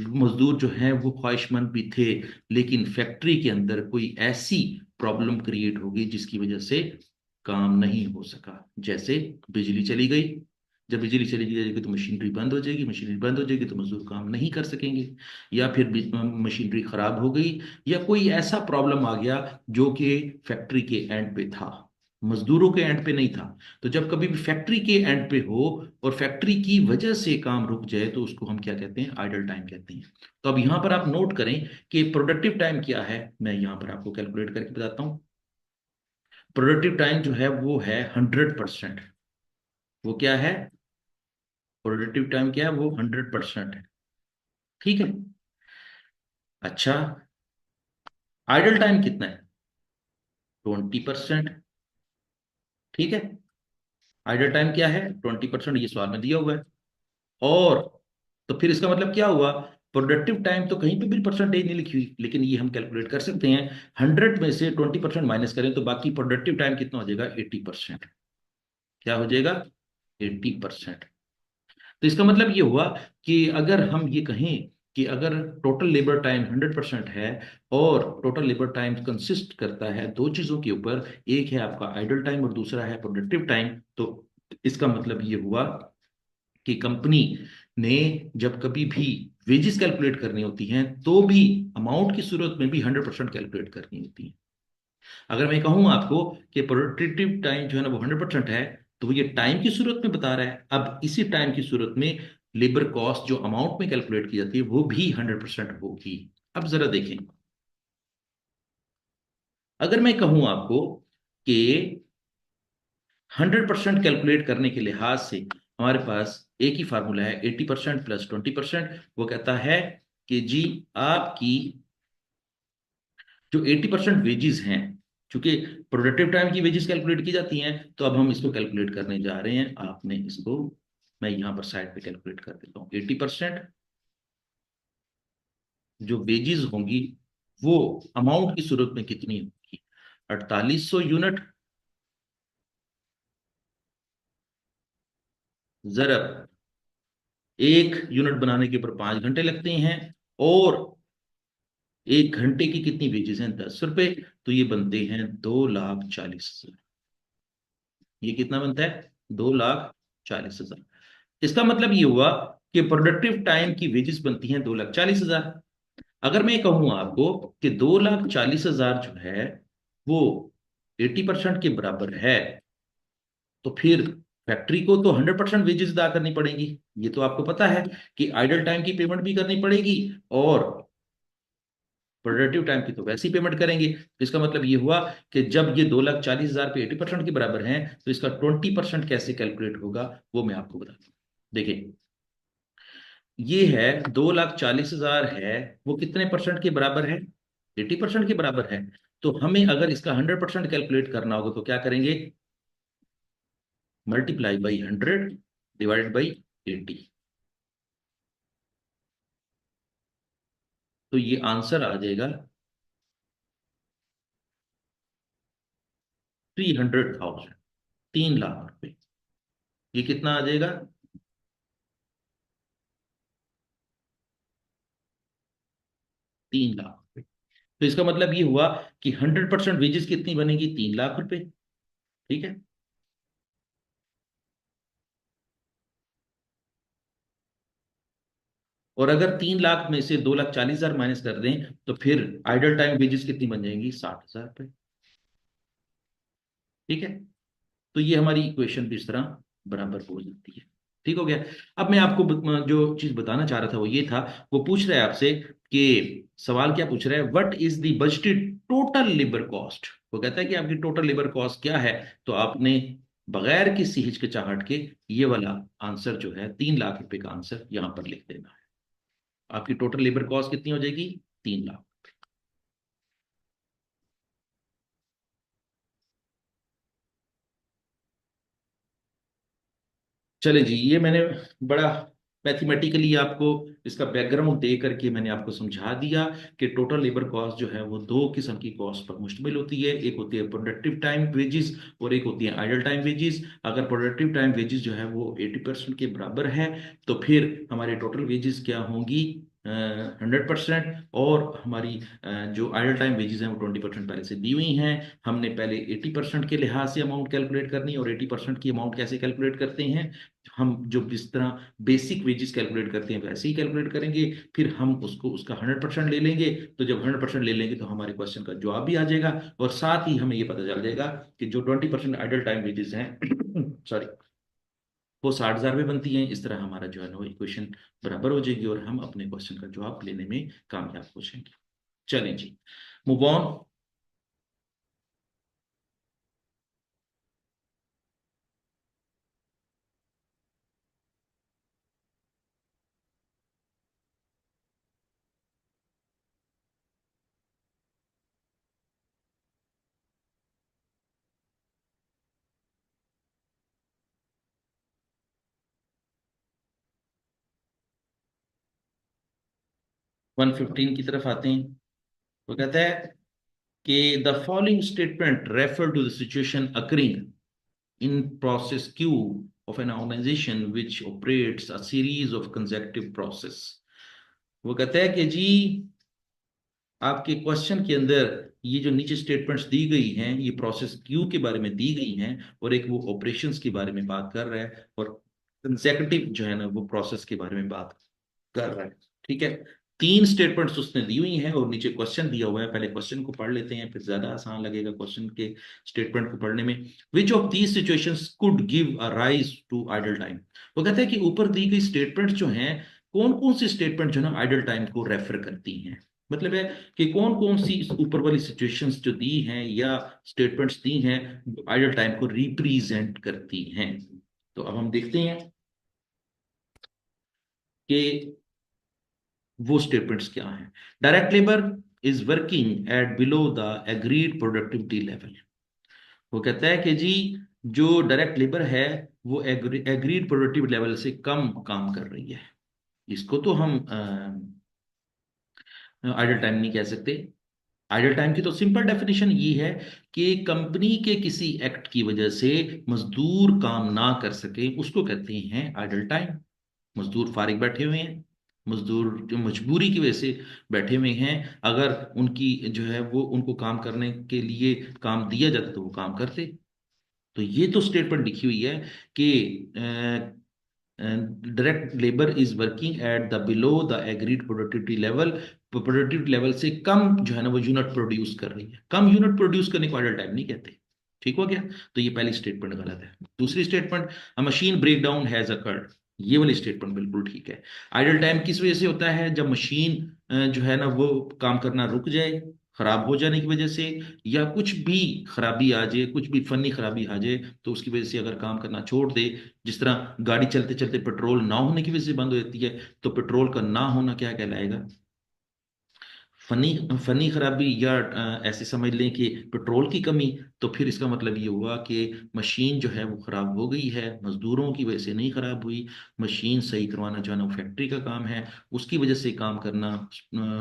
मजदूर जो हैं वो ख्वाहिशमंद भी थे, लेकिन फैक्ट्री के अंदर कोई ऐसी प्रॉब्लम क्रिएट होगी जिसकी वजह से काम नहीं हो सका। जैसे बिजली चली गई, जब बिजली चली जाएगी तो मशीनरी बंद हो जाएगी, मशीनरी बंद हो जाएगी तो मजदूर काम नहीं कर सकेंगे। या फिर मशीनरी खराब हो गई, या कोई ऐसा प्रॉब्लम आ गया जो कि फैक्ट्री के एंड पे था, मजदूरों के एंड पे नहीं था। तो जब कभी भी फैक्ट्री के एंड पे हो और फैक्ट्री की वजह से काम रुक जाए तो उसको हम क्या कहते हैं? आइडल टाइम कहते हैं। तो अब यहां पर आप नोट करें कि प्रोडक्टिव टाइम क्या है। मैं यहां पर आपको कैलकुलेट करके बताता हूं। प्रोडक्टिव टाइम जो है वो है 100%। वो क्या है? प्रोडक्टिव टाइम क्या है? वो 100% है। ठीक है। अच्छा, आइडल टाइम कितना है? 20%। ठीक है। आइडल टाइम क्या है? 20%, ये सवाल में दिया हुआ है। और तो फिर इसका मतलब क्या हुआ? प्रोडक्टिव टाइम तो कहीं पे भी परसेंटेज नहीं लिखी हुई, लेकिन ये हम कैलकुलेट कर सकते हैं। 100 में से 20% माइनस करें तो बाकी प्रोडक्टिव टाइम कितना हो जाएगा? 80%। क्या हो जाएगा? 80%। तो इसका मतलब ये हुआ कि अगर हम ये कहें कि अगर टोटल लेबर टाइम 100% है और टोटल लेबर टाइम कंसिस्ट करता है दो चीजों के ऊपर, एक है आपका आइडल टाइम और दूसरा है प्रोडक्टिव टाइम, तो इसका मतलब ये हुआ कि कंपनी ने जब कभी भी वेजेस कैलकुलेट करनी होती हैं तो भी अमाउंट की सूरत में भी 100% कैलकुलेट करनी होती है। अगर मैं कहूँ आपको कि प्रोडक्टिव टाइम जो है ना वो 100% है, तो वो ये टाइम की सूरत में बता रहा है। अब इसी टाइम की सूरत में लेबर कॉस्ट जो अमाउंट में कैलकुलेट की जाती है वो भी 100% होगी। अब जरा देखें, अगर मैं कहूं आपको कि 100% कैलकुलेट करने के लिहाज से हमारे पास एक ही फार्मूला है, 80% प्लस 20%। वो कहता है कि जी आपकी जो 80% वेजेस हैं, चूंकि प्रोडक्टिव टाइम की वेजेस कैलकुलेट की जाती हैं, तो अब हम इसको कैलकुलेट करने जा रहे हैं। आपने इसको, मैं यहां पर साइड पे कैलकुलेट कर देता हूँ। 80% जो वेजेस होंगी वो अमाउंट की सूरत में कितनी होगी? 4800 यूनिट जरब एक यूनिट बनाने के ऊपर 5 घंटे लगते हैं, और 1 घंटे की कितनी वेजेस हैं? 10 रुपए। तो ये बनते हैं 2,40,000। ये कितना बनता है? 2,40,000। इसका मतलब ये हुआ कि प्रोडक्टिव टाइम की वेजेस बनती हैं 2,40,000। अगर मैं कहूं आपको कि 2,40,000 जो है वो 80% के बराबर है, तो फिर फैक्ट्री को तो 100% वेजेस अदा करनी पड़ेगी। ये तो आपको पता है कि आइडल टाइम की पेमेंट भी करनी पड़ेगी और प्रोडक्टिव टाइम की तो वैसे ही पेमेंट करेंगे। तो इसका मतलब ये हुआ कि जब ये 2,40,000 पे 80% के बराबर हैं, तो इसका 20% कैसे कैलकुलेट होगा वो मैं आपको बताता हूँ। देखिए, ये है 2,40,000 है, वो कितने परसेंट के बराबर है? 80% के बराबर है। तो हमें अगर इसका 100% कैलकुलेट करना होगा तो क्या करेंगे? Multiply by 100 divided by 80। तो ये आंसर आ जाएगा 300,000, 3 लाख रुपए। ये कितना आ जाएगा? 3 लाख रुपए। तो इसका मतलब ये हुआ कि 100% वेजेस कितनी बनेगी? 3 लाख रुपए। ठीक है। और अगर 3 लाख में से 2,40,000 माइनस कर दें तो फिर आइडल टाइम वेजेस कितनी बन जाएंगी? 60,000 रुपए। ठीक है। तो ये हमारी इक्वेशन भी इस तरह बराबर हो जाती है। ठीक हो गया। अब मैं आपको जो चीज बताना चाह रहा था वो ये था, वो पूछ रहा है आपसे कि सवाल क्या पूछ रहा है, what is the budgeted total labour cost. वो कहता है कि आपकी टोटल लेबर कॉस्ट क्या है। तो आपने बगैर किसी हिचकिचाहट के ये वाला आंसर जो है 3 लाख रुपए का आंसर यहां पर लिख देना है। आपकी टोटल लेबर कॉस्ट कितनी हो जाएगी? 3 लाख। चले जी, ये मैंने बड़ा मैथमेटिकली आपको इसका बैकग्राउंड दे करके मैंने आपको समझा दिया कि टोटल लेबर कॉस्ट जो है वो दो किस्म की कॉस्ट पर मुश्तमिल होती है। एक होती है प्रोडक्टिव टाइम वेजेस और एक होती है आइडल टाइम वेजेस। अगर प्रोडक्टिव टाइम वेजेस जो है वो 80% के बराबर है तो फिर हमारे टोटल वेजेस क्या होंगी? 100%। और हमारी जो आइडल टाइम वेजेस हैं वो 20% पहले से दी हुई हैं। हमने पहले 80% के लिहाज से अमाउंट कैलकुलेट करनी है। और 80% की अमाउंट कैसे कैलकुलेट करते हैं? हम जो जिस तरह बेसिक वेजेस कैलकुलेट करते हैं वैसे ही कैलकुलेट करेंगे। फिर हम उसको उसका 100% ले लेंगे। तो जब 100% ले लेंगे तो हमारे क्वेश्चन का जवाब भी आ जाएगा। और साथ ही हमें ये पता चल जाएगा कि जो 20% आइडल टाइम वेजेस हैं सॉरी, वो 60,000 में बनती हैं। इस तरह हमारा जो है ना वो इक्वेशन बराबर हो जाएगी और हम अपने क्वेश्चन का जवाब लेने में कामयाब हो जाएंगे। चलें जी, मूव ऑन। 115 की तरफ आते हैं। वो कहता है कि the following statement refer to the situation occurring in process queue of an organization which operates a series of consecutive process। वो कहता है कि जी आपके क्वेश्चन के अंदर ये जो नीचे स्टेटमेंट्स दी गई हैं ये प्रोसेस क्यू के बारे में दी गई हैं और एक वो ऑपरेशंस के बारे में बात कर रहा है और कंसेक्यूटिव जो है ना वो प्रोसेस के बारे में बात कर रहा है। ठीक है, 3 स्टेटमेंट्स उसने दी हुई हैं और नीचे क्वेश्चन दिया हुआ है। पहले क्वेश्चन को पढ़ लेते हैं, फिर ज्यादा आसान लगेगा क्वेश्चन के स्टेटमेंट को पढ़ने में। Which of these situations could give a rise to idle time. वो कहता है कि ऊपर दी गई स्टेटमेंट्स जो हैं, कौन कौन सी स्टेटमेंट जो है ना आइडल टाइम को रेफर करती हैं। मतलब है कि कौन कौन सी इस ऊपर वाली सिचुएशंस जो दी हैं या स्टेटमेंट्स दी हैं जो आइडल टाइम को रिप्रेजेंट करती हैं। तो अब हम देखते हैं कि वो स्टेटमेंट्स क्या हैं। Direct labour is working at below the agreed productivity level. वो कहता है कि जी जो डायरेक्ट लेबर है वो एग्रीड प्रोडक्टिव लेवल से कम काम कर रही है। इसको तो हम आइडल टाइम नहीं कह सकते। आइडल टाइम की तो सिंपल डेफिनेशन ये है कि कंपनी के किसी एक्ट की वजह से मजदूर काम ना कर सके उसको कहते हैं आइडल टाइम। मजदूर फारिग बैठे हुए हैं, मजदूर जो मजबूरी की वजह से बैठे हुए हैं, अगर उनकी जो है वो उनको काम करने के लिए काम दिया जाता तो वो काम करते। तो ये तो स्टेटमेंट लिखी हुई है कि direct labour is working at the below the agreed productivity level. Productivity level से कम जो है ना वो यूनिट प्रोड्यूस कर रही है। कम यूनिट प्रोड्यूस करने को आइडल टाइम नहीं कहते। ठीक हो गया। तो ये पहली स्टेटमेंट गलत है। दूसरी statement, a machine break down has occurred, ये वाली स्टेटमेंट बिल्कुल ठीक है। आइडल टाइम किस वजह से होता है? जब मशीन जो है ना वो काम करना रुक जाए, खराब हो जाने की वजह से, या कुछ भी खराबी आ जाए, कुछ भी फनी खराबी आ जाए तो उसकी वजह से अगर काम करना छोड़ दे। जिस तरह गाड़ी चलते चलते पेट्रोल ना होने की वजह से बंद हो जाती है, तो पेट्रोल का ना होना क्या कहलाएगा? फनी। फनी खराबी, या ऐसे समझ लें कि पेट्रोल की कमी। तो फिर इसका मतलब ये हुआ कि मशीन जो है वो खराब हो गई है, मजदूरों की वजह से नहीं खराब हुई। मशीन सही करवाना जो है ना वो फैक्ट्री का काम है, उसकी वजह से काम करना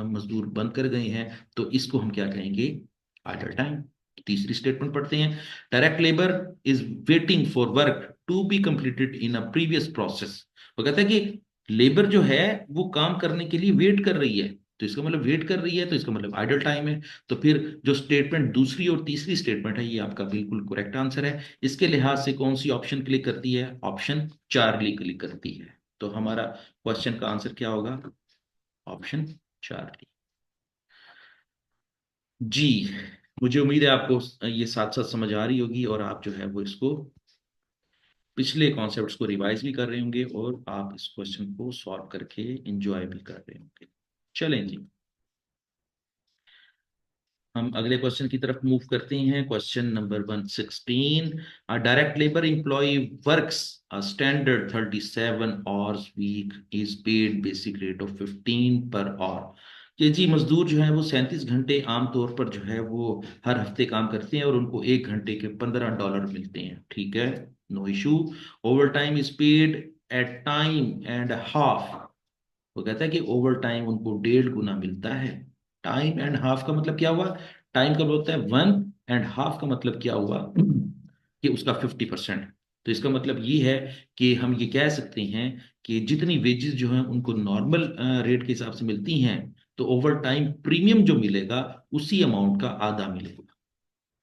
मजदूर बंद कर गए हैं। तो इसको हम क्या कहेंगे? Idle time. तीसरी स्टेटमेंट पढ़ते हैं। Direct labour is waiting for work to be completed in a previous process. वो कहता है कि लेबर जो है वो काम करने के लिए वेट कर रही है। तो इसका मतलब वेट कर रही है, तो इसका मतलब आइडल टाइम है। तो फिर जो स्टेटमेंट दूसरी और तीसरी स्टेटमेंट है ये आपका बिल्कुल करेक्ट आंसर है। इसके लिहाज से कौन सी ऑप्शन क्लिक करती है? ऑप्शन चार्ली क्लिक करती है। तो हमारा क्वेश्चन का आंसर क्या होगा? Option Charlie. जी, मुझे उम्मीद है आपको ये साथ साथ समझ आ रही होगी और आप जो है वो इसको पिछले कॉन्सेप्ट्स को रिवाइज भी कर रहे होंगे और आप इस क्वेश्चन को सॉल्व करके एंजॉय भी कर रहे होंगे। चलें जी, हम अगले क्वेश्चन की तरफ मूव करते हैं। Question number 116, a direct labour employ works a standard 37 hours week is paid basic rate of 15 per our. कि जी मजदूर जो है वो 37 घंटे आमतौर पर जो है वो हर हफ्ते काम करते हैं और उनको 1 घंटे के $15 मिलते हैं, ठीक है, no issue. Over time is paid at time and half. वो कहता है कि ओवर टाइम उनको 1.5 गुना मिलता है। टाइम एंड हाफ का मतलब क्या हुआ? टाइम का मतलब होता है 1 एंड हाफ का मतलब क्या हुआ कि उसका 50%। तो इसका मतलब ये है कि हम ये कह सकते हैं कि जितनी वेजेस जो हैं उनको नॉर्मल रेट के हिसाब से मिलती हैं, तो ओवर टाइम प्रीमियम जो मिलेगा उसी अमाउंट का आधा मिलेगा।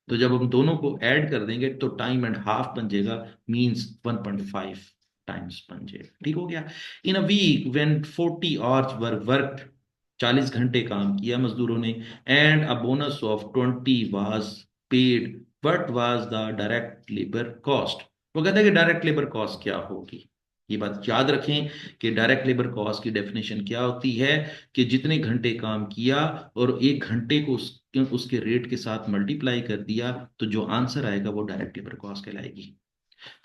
तो जब हम दोनों को ऐड कर देंगे तो टाइम एंड हाफ बन जाएगा, मींस 1.5 टाइम्स बन जाएगा, ठीक हो गया। In a week when 40 hours were worked, 40 घंटे काम किया मजदूरों ने, and a bonus of 20 was paid, what was the direct labour cost. वो कहता है कि डायरेक्ट लेबर कॉस्ट क्या होगी। ये बात याद रखें कि डायरेक्ट लेबर कॉस्ट की डेफिनेशन क्या होती है कि जितने घंटे काम किया और 1 घंटे को उसके रेट के साथ मल्टीप्लाई कर दिया, तो जो आंसर आएगा वो डायरेक्ट लेबर कॉस्ट कहलाएगी।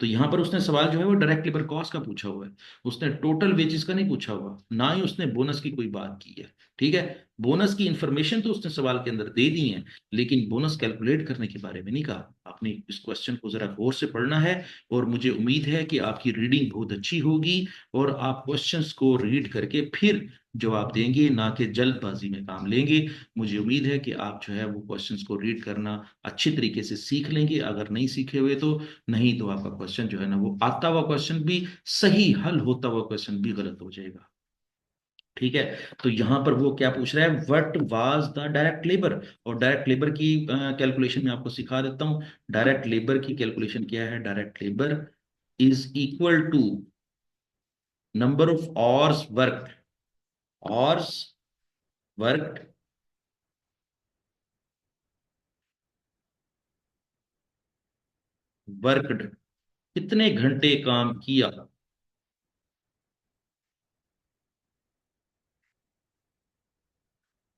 तो यहां पर उसने सवाल जो है वो डायरेक्ट लेबर कॉस्ट का पूछा हुआ है, उसने टोटल वेजेस का नहीं पूछा हुआ, ना ही उसने बोनस की कोई बात की है, ठीक है। बोनस की इंफॉर्मेशन तो उसने सवाल के अंदर दे दी है, लेकिन बोनस कैलकुलेट करने के बारे में नहीं कहा। आपने इस क्वेश्चन को जरा गौर से पढ़ना है और मुझे उम्मीद है कि आपकी रीडिंग बहुत अच्छी होगी और आप क्वेश्चंस को रीड करके फिर जवाब देंगे, ना कि जल्दबाजी में काम लेंगे। मुझे उम्मीद है कि आप जो है वो क्वेश्चंस को रीड करना अच्छी तरीके से सीख लेंगे। अगर नहीं सीखे हुए तो नहीं, तो आपका क्वेश्चन जो है ना वो आता हुआ क्वेश्चन भी सही, हल होता हुआ क्वेश्चन भी गलत हो जाएगा, ठीक है। तो यहां पर वो क्या पूछ रहा है, what was the direct labour. और डायरेक्ट लेबर की कैलकुलेशन में आपको सिखा देता हूं। डायरेक्ट लेबर की कैलकुलेशन क्या है? Direct labour is equal to number of hours work, hours worked, worked कितने घंटे काम किया,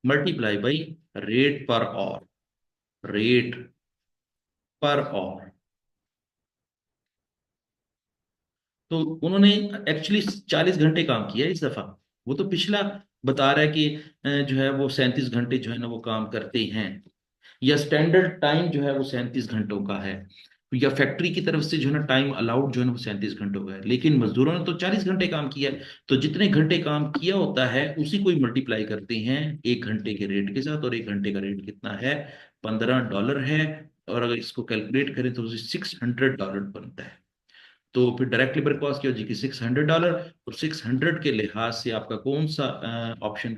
multiply by rate per hour, rate per hour. तो उन्होंने एक्चुअली 40 घंटे काम किया है इस दफा। वो तो पिछला बता रहा है कि जो है वो 37 घंटे जो है ना वो काम करते हैं, या स्टैंडर्ड टाइम जो है वो 37 घंटों का है, या फैक्ट्री की तरफ से जो है ना टाइम अलाउड जो है ना वो 37 घंटों का है, लेकिन मजदूरों ने तो 40 घंटे काम किया है। तो जितने घंटे काम किया होता है उसी को ही मल्टीप्लाई करते हैं 1 घंटे के रेट के साथ, और 1 घंटे का रेट कितना है? $15 है। और अगर इसको कैलकुलेट करें तो $600 बनता है। तो फिर डायरेक्ट लेबर कॉस्ट क्या हो जाएगी? $600। और 600 के लिहाज से आपका कौन सा ऑप्शन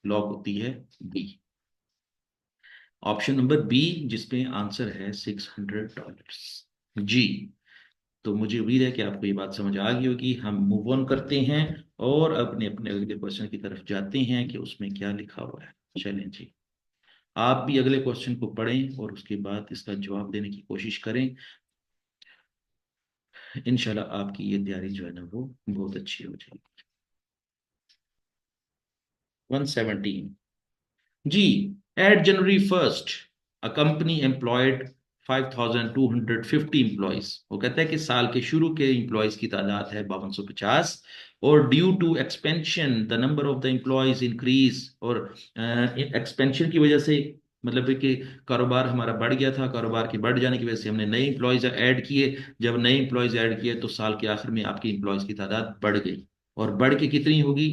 लॉक होती है? बी, ऑप्शन नंबर बी, जिसमें आंसर है $600 जी। तो मुझे उम्मीद है कि आपको ये बात समझ आ गई होगी। हम मूव ऑन करते हैं और अपने अपने अगले क्वेश्चन की तरफ जाते हैं कि उसमें क्या लिखा हुआ है। चलें जी, आप भी अगले क्वेश्चन को पढ़ें और उसके बाद इसका जवाब देने की कोशिश करें। इंशाल्लाह आपकी ये तैयारी जो है ना वो बहुत अच्छी हो जाएगी। 117 जी, at January 1st a company employed 5250 employees. वो कहता है कि साल के शुरू के एम्प्लॉयज की तादाद है 5250, और due to expansion the number of the employees increase. और एक्सपेंशन की वजह से मतलब है कि कारोबार हमारा बढ़ गया था, कारोबार के बढ़ जाने की वजह से हमने नए एम्प्लॉयज ऐड किए। जब नए एम्प्लॉयज ऐड किए तो साल के आखिर में आपकी एम्प्लॉयज की तादाद बढ़ गई, और बढ़ के कितनी होगी?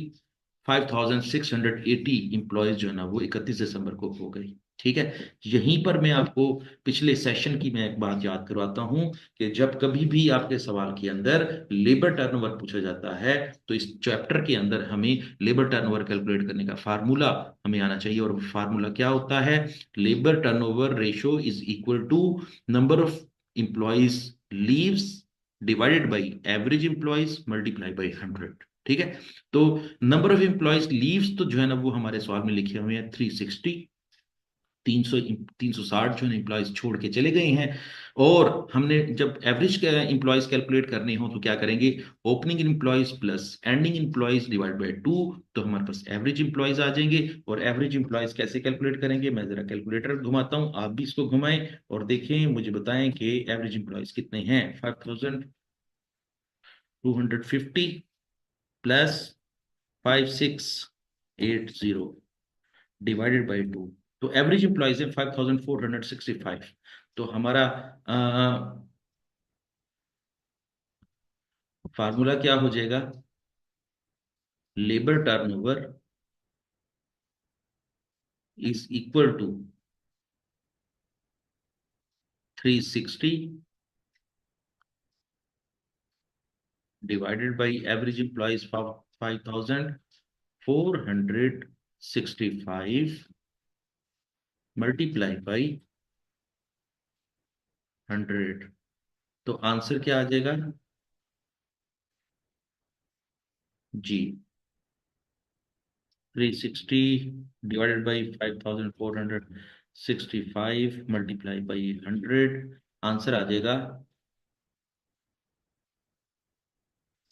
5680 इंप्लॉयज जो है ना वो 31 दिसंबर को हो गई, ठीक है। यहीं पर मैं आपको पिछले सेशन की मैं एक बात याद करवाता हूं कि जब कभी भी आपके सवाल के अंदर लेबर टर्नओवर पूछा जाता है तो इस चैप्टर के अंदर हमें लेबर टर्नओवर कैलकुलेट करने का फार्मूला हमें आना चाहिए। और फार्मूला क्या होता है? Labour turnover ratio is equal to number of employees leaves divided by average employees multiply by 100, ठीक है। तो नंबर ऑफ एम्प्लॉयज लीव्स तो जो है ना वो हमारे सवाल में लिखे हुए हैं 360, 360 जो एम्प्लॉयज छोड़ के चले गए हैं। और हमने जब एवरेज एम्प्लॉयज कैलकुलेट करने हो तो क्या करेंगे, opening employees plus ending employees divide by 2, तो हमारे पास एवरेज एम्प्लॉयज आ जाएंगे। और एवरेज एम्प्लॉयज कैसे कैलकुलेट करेंगे, मैं जरा कैलकुलेटर घुमाता हूं, आप भी इसको घुमाएं और देखें, मुझे बताएं कि एवरेज एम्प्लॉयज कितने हैं। 5250 प्लस 5680 डिवाइडेड बाई 2, तो एवरेज एम्प्लॉयज है 5465। तो हमारा फार्मूला क्या हो जाएगा, labour turnover is equal to 360 divided by average employees 5465 multiply by 100। तो आंसर क्या आ जाएगा जी, 360 divided by 5465 multiply by 100, answer आ जाएगा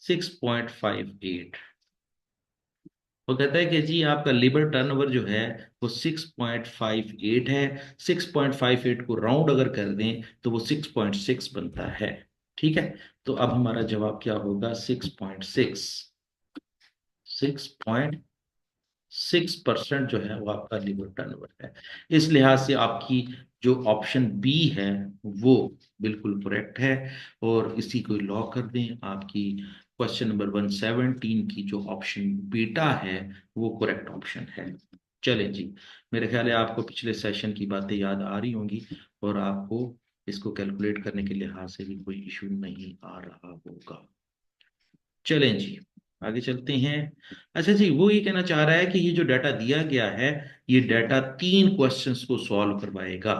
6.58। वो कहता है कि जी आपका लेबर टर्नओवर जो है वो 6.58 है। 6.58 को राउंड अगर कर दें तो वो 6.6 बनता है। ठीक है, तो अब हमारा जवाब क्या होगा, 6.6। 6.6% जो है वो आपका लेबर टर्नओवर है। इस लिहाज से आपकी जो ऑप्शन बी है वो बिल्कुल करेक्ट है। और इसी को लॉक कर दें, आपकी क्वेश्चन नंबर 117 की जो ऑप्शन बीटा है वो करेक्ट ऑप्शन है। चलें जी, मेरे ख्याल है आपको पिछले सेशन की बातें याद आ रही होंगी और आपको इसको कैलकुलेट करने के लिहाज से भी कोई इशू नहीं आ रहा होगा। चलें जी, आगे चलते हैं। अच्छा जी, वो ये कहना चाह रहा है कि ये जो डाटा दिया गया है, ये डाटा 3 क्वेश्चंस को सॉल्व करवाएगा।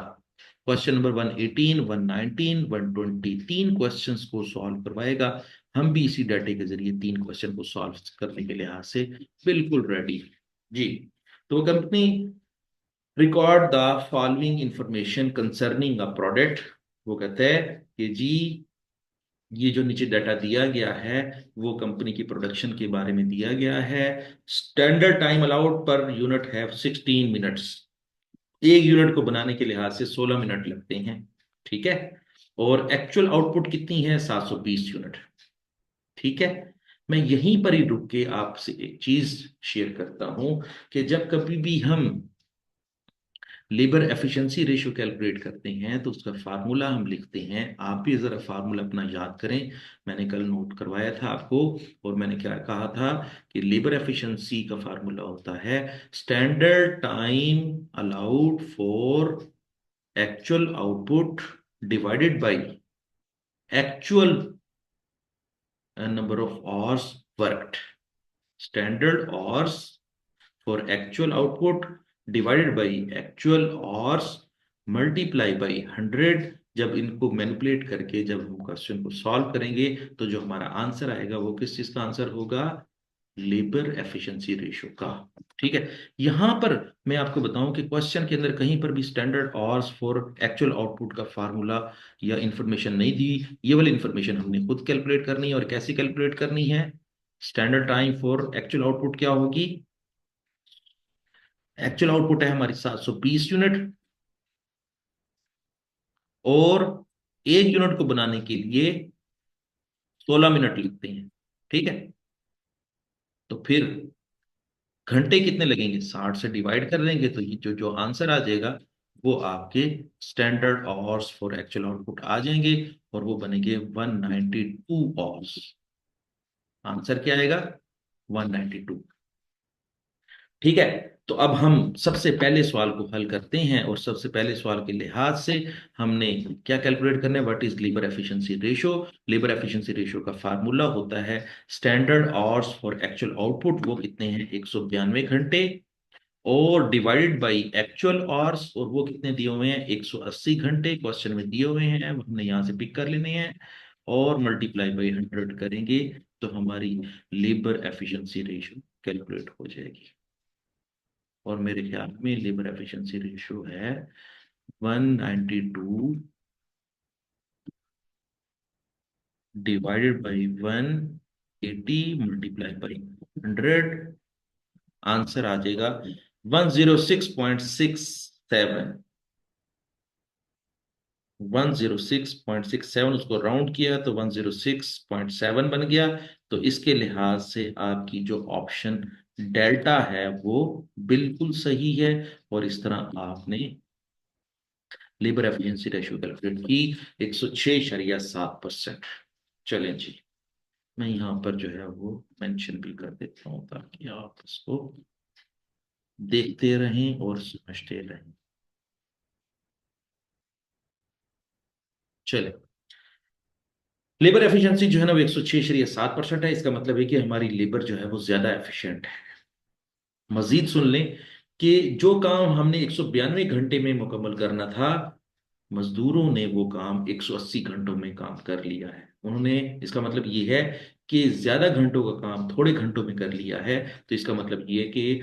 क्वेश्चन नंबर 118, 119, 120, 3 क्वेश्चंस को सॉल्व करवाएगा। हम भी इसी डाटे के जरिए 3 क्वेश्चन को सॉल्व करने के लिहाज से बिल्कुल रेडी जी। तो company record the following information concerning a product. वो कहते हैं कि जी ये जो नीचे डाटा दिया गया है वो कंपनी की प्रोडक्शन के बारे में दिया गया है। Standard time allowed per unit है 16 मिनट्स। एक यूनिट को बनाने के लिहाज से 16 मिनट लगते हैं। ठीक है, और एक्चुअल आउटपुट कितनी है, 720 यूनिट। ठीक है, मैं यहीं पर ही रुक के आपसे एक चीज शेयर करता हूं कि जब कभी भी हम लेबर एफिशिएंसी रेशियो कैलकुलेट करते हैं तो उसका फार्मूला हम लिखते हैं। आप भी जरा फार्मूला अपना याद करें, मैंने कल नोट करवाया था आपको। और मैंने क्या कहा था कि लेबर एफिशिएंसी का फार्मूला होता है standard time allowed for actual output divided by actual number of hours worked. Standard hours for actual output divided by actual hours multiply by 100। जब इनको मैनिपुलेट करके जब हम क्वेश्चन को सॉल्व करेंगे तो जो हमारा आंसर आएगा वो किस चीज का आंसर होगा, लेबर एफिशिएंसी रेशियो का। ठीक है, यहां पर मैं आपको बताऊं कि क्वेश्चन के अंदर कहीं पर भी standard hours for actual output का फार्मूला या इंफॉर्मेशन नहीं दी। ये वाली इंफॉर्मेशन हमने खुद कैलकुलेट करनी है। और कैसे कैलकुलेट करनी है, standard time for actual output क्या होगी, एक्चुअल आउटपुट है हमारी 720 यूनिट। और एक यूनिट को बनाने के लिए 16 मिनट लगते हैं। ठीक है, तो फिर घंटे कितने लगेंगे, 60 से डिवाइड कर देंगे तो ये जो जो आंसर आ जाएगा वो आपके standard hours for actual output आ जाएंगे। और वो बनेंगे 192 आवर्स। आंसर क्या आएगा, 192। ठीक है, तो अब हम सबसे पहले सवाल को हल करते हैं। और सबसे पहले सवाल के लिहाज से हमने क्या कैलकुलेट करना है, what is labour efficiency ratio. Labour efficiency ratio का फार्मूला होता है standard hours for actual output, वो कितने हैं 192 घंटे, और डिवाइडेड बाय एक्चुअल आवर्स, और वो कितने दिए हुए हैं 180 घंटे क्वेश्चन में दिए हुए हैं, वो हमने यहाँ से पिक कर लेने हैं। और मल्टीप्लाई बाय 100 करेंगे तो हमारी लेबर एफिशिएंसी रेशियो कैलकुलेट हो जाएगी। और मेरे ख्याल में लेबर एफिशिएंसी रेशियो है 192 divided by 180 multiply by 100। Answer आ जाएगा 106.67। 106.67 उसको राउंड किया तो 106.7 बन गया। तो इसके लिहाज से आपकी जो ऑप्शन डेल्टा है वो बिल्कुल सही है। और इस तरह आपने लेबर एफिशिएंसी रेशियो कैलकुलेट की 106.7%। चलें जी, मैं यहाँ पर जो है वो मेंशन भी कर देता हूँ ताकि आप इसको देखते रहें और समझते रहें। चले, लेबर एफिशिएंसी जो है ना वो 106.7% है। इसका मतलब है कि हमारी लेबर जो है वो ज्यादा एफिशिएंट है। मजीद सुन लें कि जो काम हमने 192 घंटे में मुकम्मल करना था, मजदूरों ने वो काम 180 घंटों में काम कर लिया है उन्होंने। इसका मतलब ये है कि ज्यादा घंटों का काम थोड़े घंटों में कर लिया है। तो इसका मतलब ये है कि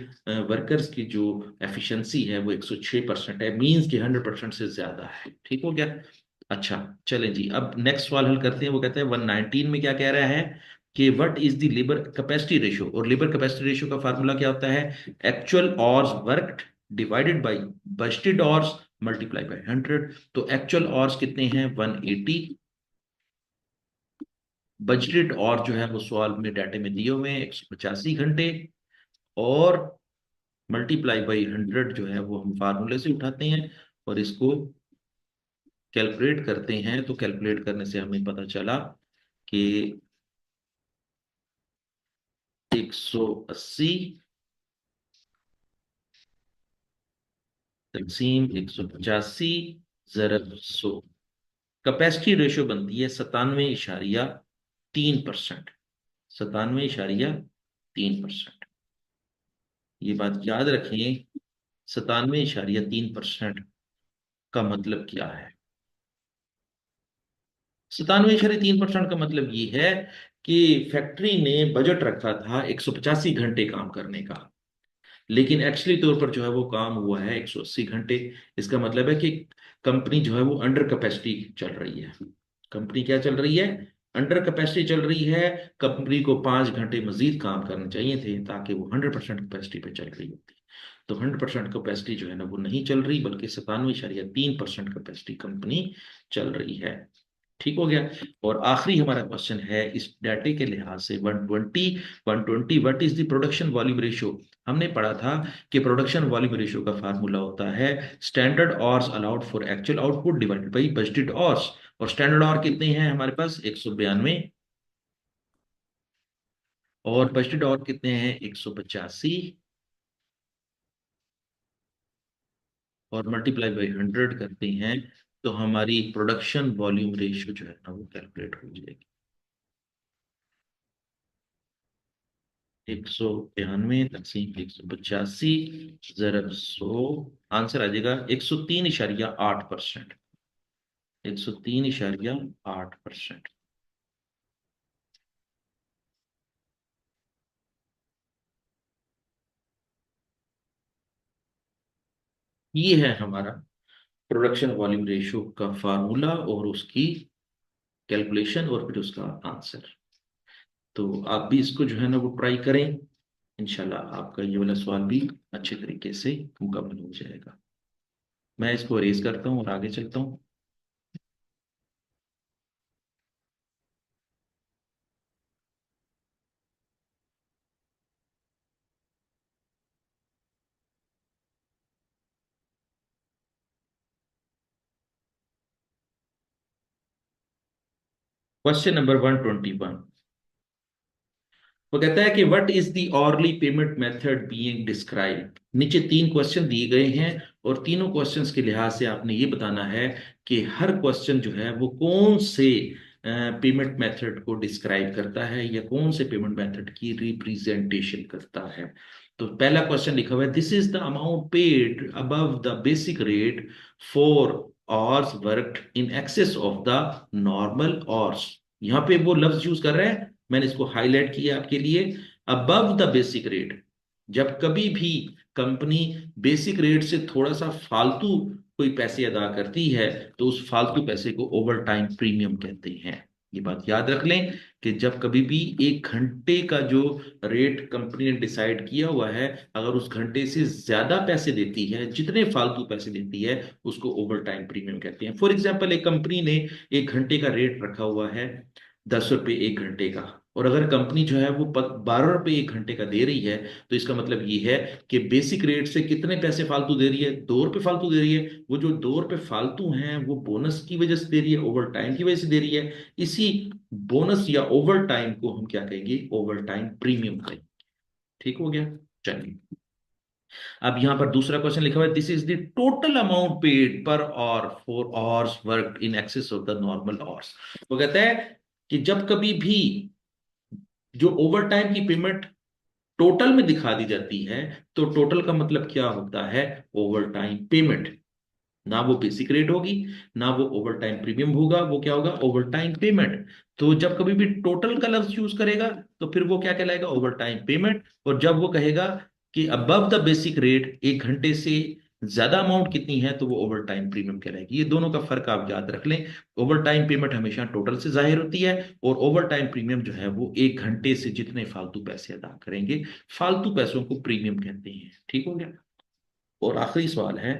वर्कर्स की जो एफिशिएंसी है वो 106% है, मींस कि 100% से ज्यादा है। ठीक हो गया। अच्छा, चलें जी, अब नेक्स्ट सवाल हल करते हैं। वो कहते हैं 119 में क्या कह रहा है कि what is the labour capacity ratio. और लेबर कैपेसिटी रेशियो का फार्मूला क्या होता है? Actual hours worked divided by budgeted hours multiply by 100। तो एक्चुअल आवर्स कितने हैं? 180। बजटेड और जो है वो सवाल में डाटे में दिए हुए हैं 185 घंटे। और मल्टीप्लाई बाई 100 जो है वो हम फार्मूले से उठाते हैं और इसको कैलकुलेट करते हैं। तो कैलकुलेट करने से हमें पता चला कि 180 तकसीम 185 ज़रब 100, कैपेसिटी रेशियो बनती है 97.3%। 97.3%। ये बात याद रखें, 97.3% का मतलब क्या है? 97.3% का मतलब ये है कि फैक्ट्री ने बजट रखा था 185 घंटे काम करने का, लेकिन एक्चुअली तौर पर जो है वो काम हुआ है 180 घंटे। इसका मतलब है कि कंपनी जो है वो अंडर कैपेसिटी चल रही है। कंपनी क्या चल रही है? अंडर कैपेसिटी चल रही है। कंपनी को 5 घंटे मजीद काम करने चाहिए थे ताकि वो 100% कैपेसिटी पे चल रही होती। तो 100% कैपेसिटी जो है ना वो नहीं चल रही, बल्कि 97.3% कैपेसिटी कंपनी चल रही है। ठीक हो गया। और आखिरी हमारा क्वेश्चन है इस डाटे के लिहाज से 120 what is the production volume ratio. हमने पढ़ा था कि प्रोडक्शन वॉल्यूम रेशियो का फार्मूला होता है standard hours allowed for actual output divided by budgeted hours. और स्टैंडर्ड आवर कितने हैं हमारे पास? 192। और बजटेड आवर कितने हैं? 185। और मल्टीप्लाई बाई 100 करते हैं तो हमारी प्रोडक्शन वॉल्यूम रेशियो जो है ना वो कैलकुलेट हो जाएगी। 192 तकसीम 185 ज़रब 100। आंसर आ जाएगा 103.8%। 103.8%। ये है हमारा प्रोडक्शन वॉल्यूम रेशियो का फार्मूला और उसकी कैलकुलेशन और फिर उसका आंसर। तो आप भी इसको जो है ना वो ट्राई करें। इंशाल्लाह आपका ये वाला सवाल भी अच्छे तरीके से मुकम्मल हो जाएगा। मैं इसको रेज करता हूँ और आगे चलता हूँ। Question number 121। वो कहता है कि what is the hourly payment method being describe. नीचे 3 क्वेश्चन दिए गए हैं और तीनों क्वेश्चंस के लिहाज से आपने ये बताना है कि हर क्वेश्चन जो है वो कौन से पेमेंट मेथड को डिस्क्राइब करता है या कौन से पेमेंट मेथड की रिप्रेजेंटेशन करता है। तो पहला क्वेश्चन लिखा हुआ है this is the amount paid above the basic rate for hours worked in excess of the normal hours. यहाँ पे वो लफ्ज यूज कर रहे हैं, मैंने इसको हाईलाइट किया आपके लिए। अबव द बेसिक रेट, जब कभी भी कंपनी बेसिक रेट से थोड़ा सा फालतू कोई पैसे अदा करती है तो उस फालतू पैसे को ओवर टाइम प्रीमियम कहते हैं। ये बात याद रख लें कि जब कभी भी 1 घंटे का जो रेट कंपनी ने डिसाइड किया हुआ है, अगर उस घंटे से ज्यादा पैसे देती है, जितने फालतू पैसे देती है, उसको ओवर टाइम प्रीमियम कहते हैं। फॉर एग्जाम्पल, एक कंपनी ने 1 घंटे का रेट रखा हुआ है 10 रुपये 1 घंटे का, और अगर कंपनी जो है वो 12 रुपये 1 घंटे का दे रही है, तो इसका मतलब ये है कि बेसिक रेट से कितने पैसे फालतू दे रही है, 2 रुपये फालतू दे रही है। वो जो 2 रुपये फालतू हैं वो बोनस की वजह से दे रही है, ओवर टाइम की वजह से दे रही है। इसी बोनस या ओवर टाइम को हम क्या कहेंगे, ओवर टाइम प्रीमियम कहेंगे। ठीक हो गया। चलिए, अब यहां पर दूसरा क्वेश्चन लिखा हुआ है, this is the total amount paid per hour for hours work in excess of the normal hours. वो कहता है कि जब कभी भी जो ओवर टाइम की पेमेंट टोटल में दिखा दी जाती है, तो टोटल का मतलब क्या होता है, ओवर टाइम पेमेंट। ना वो बेसिक रेट होगी, ना वो ओवर टाइम प्रीमियम होगा, वो क्या होगा, ओवर टाइम पेमेंट। तो जब कभी भी टोटल का लफ्ज यूज करेगा तो फिर वो क्या कहलाएगा, ओवर टाइम पेमेंट। और जब वो कहेगा कि अबव द बेसिक रेट, 1 घंटे से ज्यादा अमाउंट कितनी है, तो वो ओवर टाइम प्रीमियम कहलाएगी। ये दोनों का फर्क आप याद रख लें। ओवर टाइम पेमेंट हमेशा टोटल से जाहिर होती है, और ओवर टाइम प्रीमियम जो है वो 1 घंटे से जितने फालतू पैसे अदा करेंगे, फालतू पैसों को प्रीमियम कहते हैं। ठीक हो गया। और आखिरी सवाल है,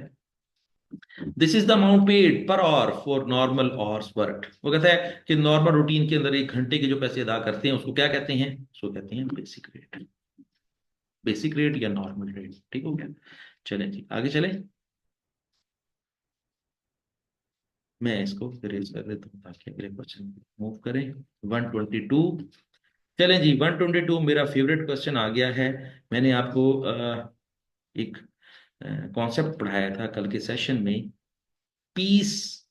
this is the amount paid per hour for normal hours work. वो कहता है कि नॉर्मल रूटीन के अंदर 1 घंटे के जो पैसे अदा करते हैं उसको क्या कहते हैं, उसको कहते हैं बेसिक रेट। बेसिक रेट या नॉर्मल रेट। ठीक हो गया। चलें जी, आगे चलें। मैं इसको इरेज कर देता हूँ ताकि अगले क्वेश्चन मूव करें। 122। चलें जी, 122 मेरा फेवरेट क्वेश्चन आ गया है। मैंने आपको एक कॉन्सेप्ट पढ़ाया था कल के सेशन में, पीस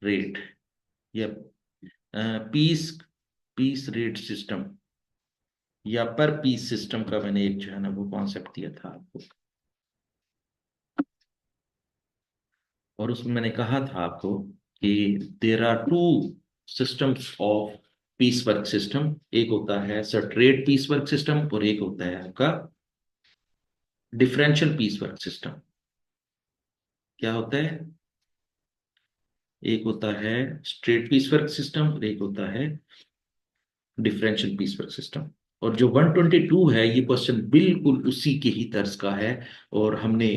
रेट या पीस पीस रेट सिस्टम या पर पीस सिस्टम का मैंने एक जो है ना वो कॉन्सेप्ट दिया था आपको। और उसमें मैंने कहा था आपको कि there are two systems of piece work system. एक होता है स्ट्रेट पीस वर्क सिस्टम, और एक होता है आपका डिफरेंशियल पीस वर्क सिस्टम। क्या होता है, एक होता है स्ट्रेट पीस वर्क सिस्टम और एक होता है डिफरेंशियल पीस वर्क सिस्टम। और जो 122 है, ये क्वेश्चन बिल्कुल उसी के ही तर्ज का है। और हमने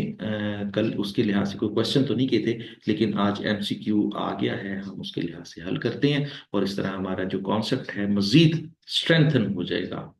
कल उसके लिहाज से कोई क्वेश्चन तो नहीं किए थे, लेकिन आज एमसीक्यू आ गया है, हम उसके लिहाज से हल करते हैं। और इस तरह हमारा जो कॉन्सेप्ट है मजीद स्ट्रेंथन हो जाएगा।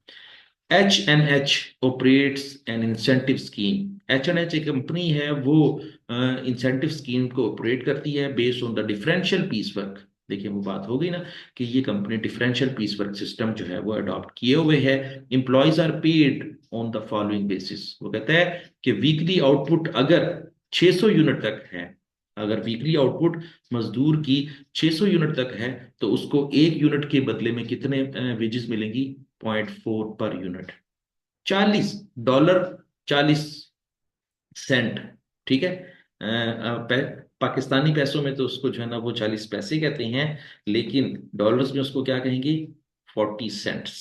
H N H operates an incentive scheme. H N H एक कंपनी है, वो इंसेंटिव स्कीम को ऑपरेट करती है based on the differential piece work. देखिए, वो बात हो गई ना कि ये company differential piece work system जो है वो अडॉप्ट किए हुए है। Employees are paid on the following basis. वो कहता है कि वीकली आउटपुट अगर 600 यूनिट तक है, अगर वीकली आउटपुट मजदूर की 600 यूनिट तक है, तो उसको 1 यूनिट के बदले में कितने वेजेस मिलेंगी, 0.4 पर यूनिट, $40, 40 सेंट। ठीक है। पाकिस्तानी पैसों में तो उसको जो है ना वो 40 पैसे कहते हैं, लेकिन डॉलर्स में उसको क्या कहेंगे, 40 सेंट्स।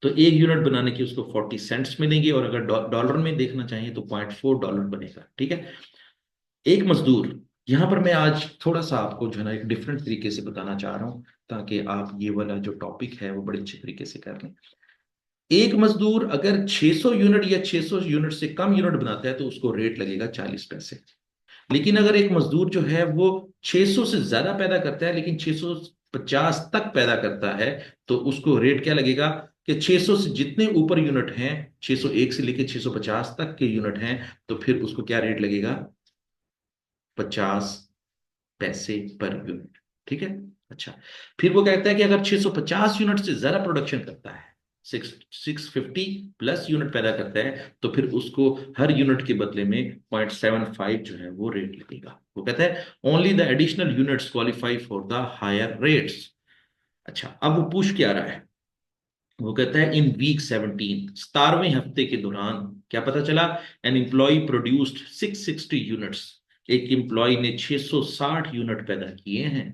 तो 1 यूनिट बनाने की उसको 40 सेंट्स मिलेंगे, और अगर डॉलर में देखना चाहिए तो $0.4 बनेगा। ठीक है। एक मजदूर, यहां पर मैं आज थोड़ा सा आपको जो है ना एक डिफरेंट तरीके से बताना चाह रहा हूं, ताकि आप ये वाला जो टॉपिक है वो बड़े अच्छे तरीके से कर लें। एक मजदूर अगर 600 यूनिट या 600 यूनिट से कम यूनिट बनाता है तो उसको रेट लगेगा 40 पैसे। लेकिन अगर एक मजदूर जो है वो 600 से ज्यादा पैदा करता है, लेकिन 650 तक पैदा करता है, तो उसको रेट क्या लगेगा कि 600 से जितने ऊपर यूनिट हैं, 601 से लेकर 650 तक के यूनिट हैं, तो फिर उसको क्या रेट लगेगा, 50 पैसे पर यूनिट। ठीक है। अच्छा, फिर वो कहता है कि अगर 650 यूनिट से ज्यादा प्रोडक्शन करता है, 650+ यूनिट पैदा करता है, तो फिर उसको हर यूनिट के बदले में 0.75 जो है वो रेट लगेगा। वो कहता है only the additional units qualify for the higher rates. अच्छा, अब वो पूछ क्या रहा है, वो कहता है इन वीक 17, 17वें हफ्ते के दौरान क्या पता चला, एन एम्प्लॉय प्रोड्यूस्ड 660 यूनिट्स। एक एम्प्लॉय ने 660 यूनिट पैदा किए हैं।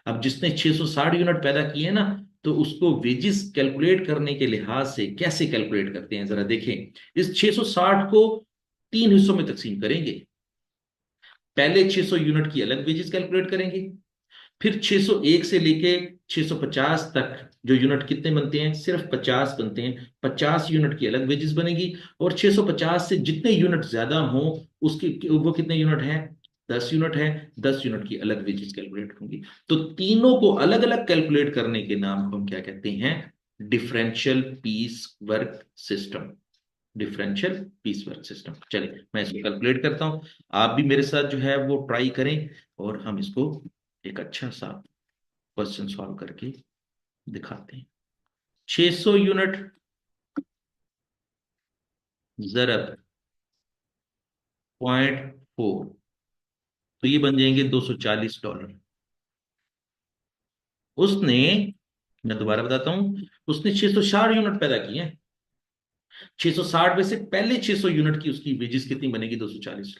अब जिसने 660 यूनिट पैदा किए ना, तो उसको वेजेस कैलकुलेट करने के लिहाज से कैसे कैलकुलेट करते हैं, जरा देखें। इस 660 को तीन हिस्सों में तकसीम करेंगे। पहले 600 यूनिट की अलग वेजेस कैलकुलेट करेंगे, फिर 601 से लेके 650 तक जो यूनिट कितने बनते हैं, सिर्फ 50 बनते हैं, 50 यूनिट की अलग वेजेस बनेगी। और 650 से जितने यूनिट ज्यादा हो उसकी, वो कितने यूनिट हैं, 10 यूनिट है, 10 यूनिट की अलग वेजेस कैलकुलेट होंगी। तो तीनों को अलग अलग कैलकुलेट करने के नाम को हम क्या कहते हैं, differential piece work system. Differential piece work system. चलिए मैं इसको कैलकुलेट करता हूं, आप भी मेरे साथ जो है वो ट्राई करें, और हम इसको एक अच्छा सा क्वेश्चन सॉल्व करके दिखाते हैं। 600 यूनिट जरब 0.4, तो ये बन जाएंगे $240। उसने, मैं दोबारा बताता हूं, उसने 660 यूनिट पैदा किए हैं। 660 में से पहले 600 यूनिट की उसकी वेजेस कितनी बनेगी, $240।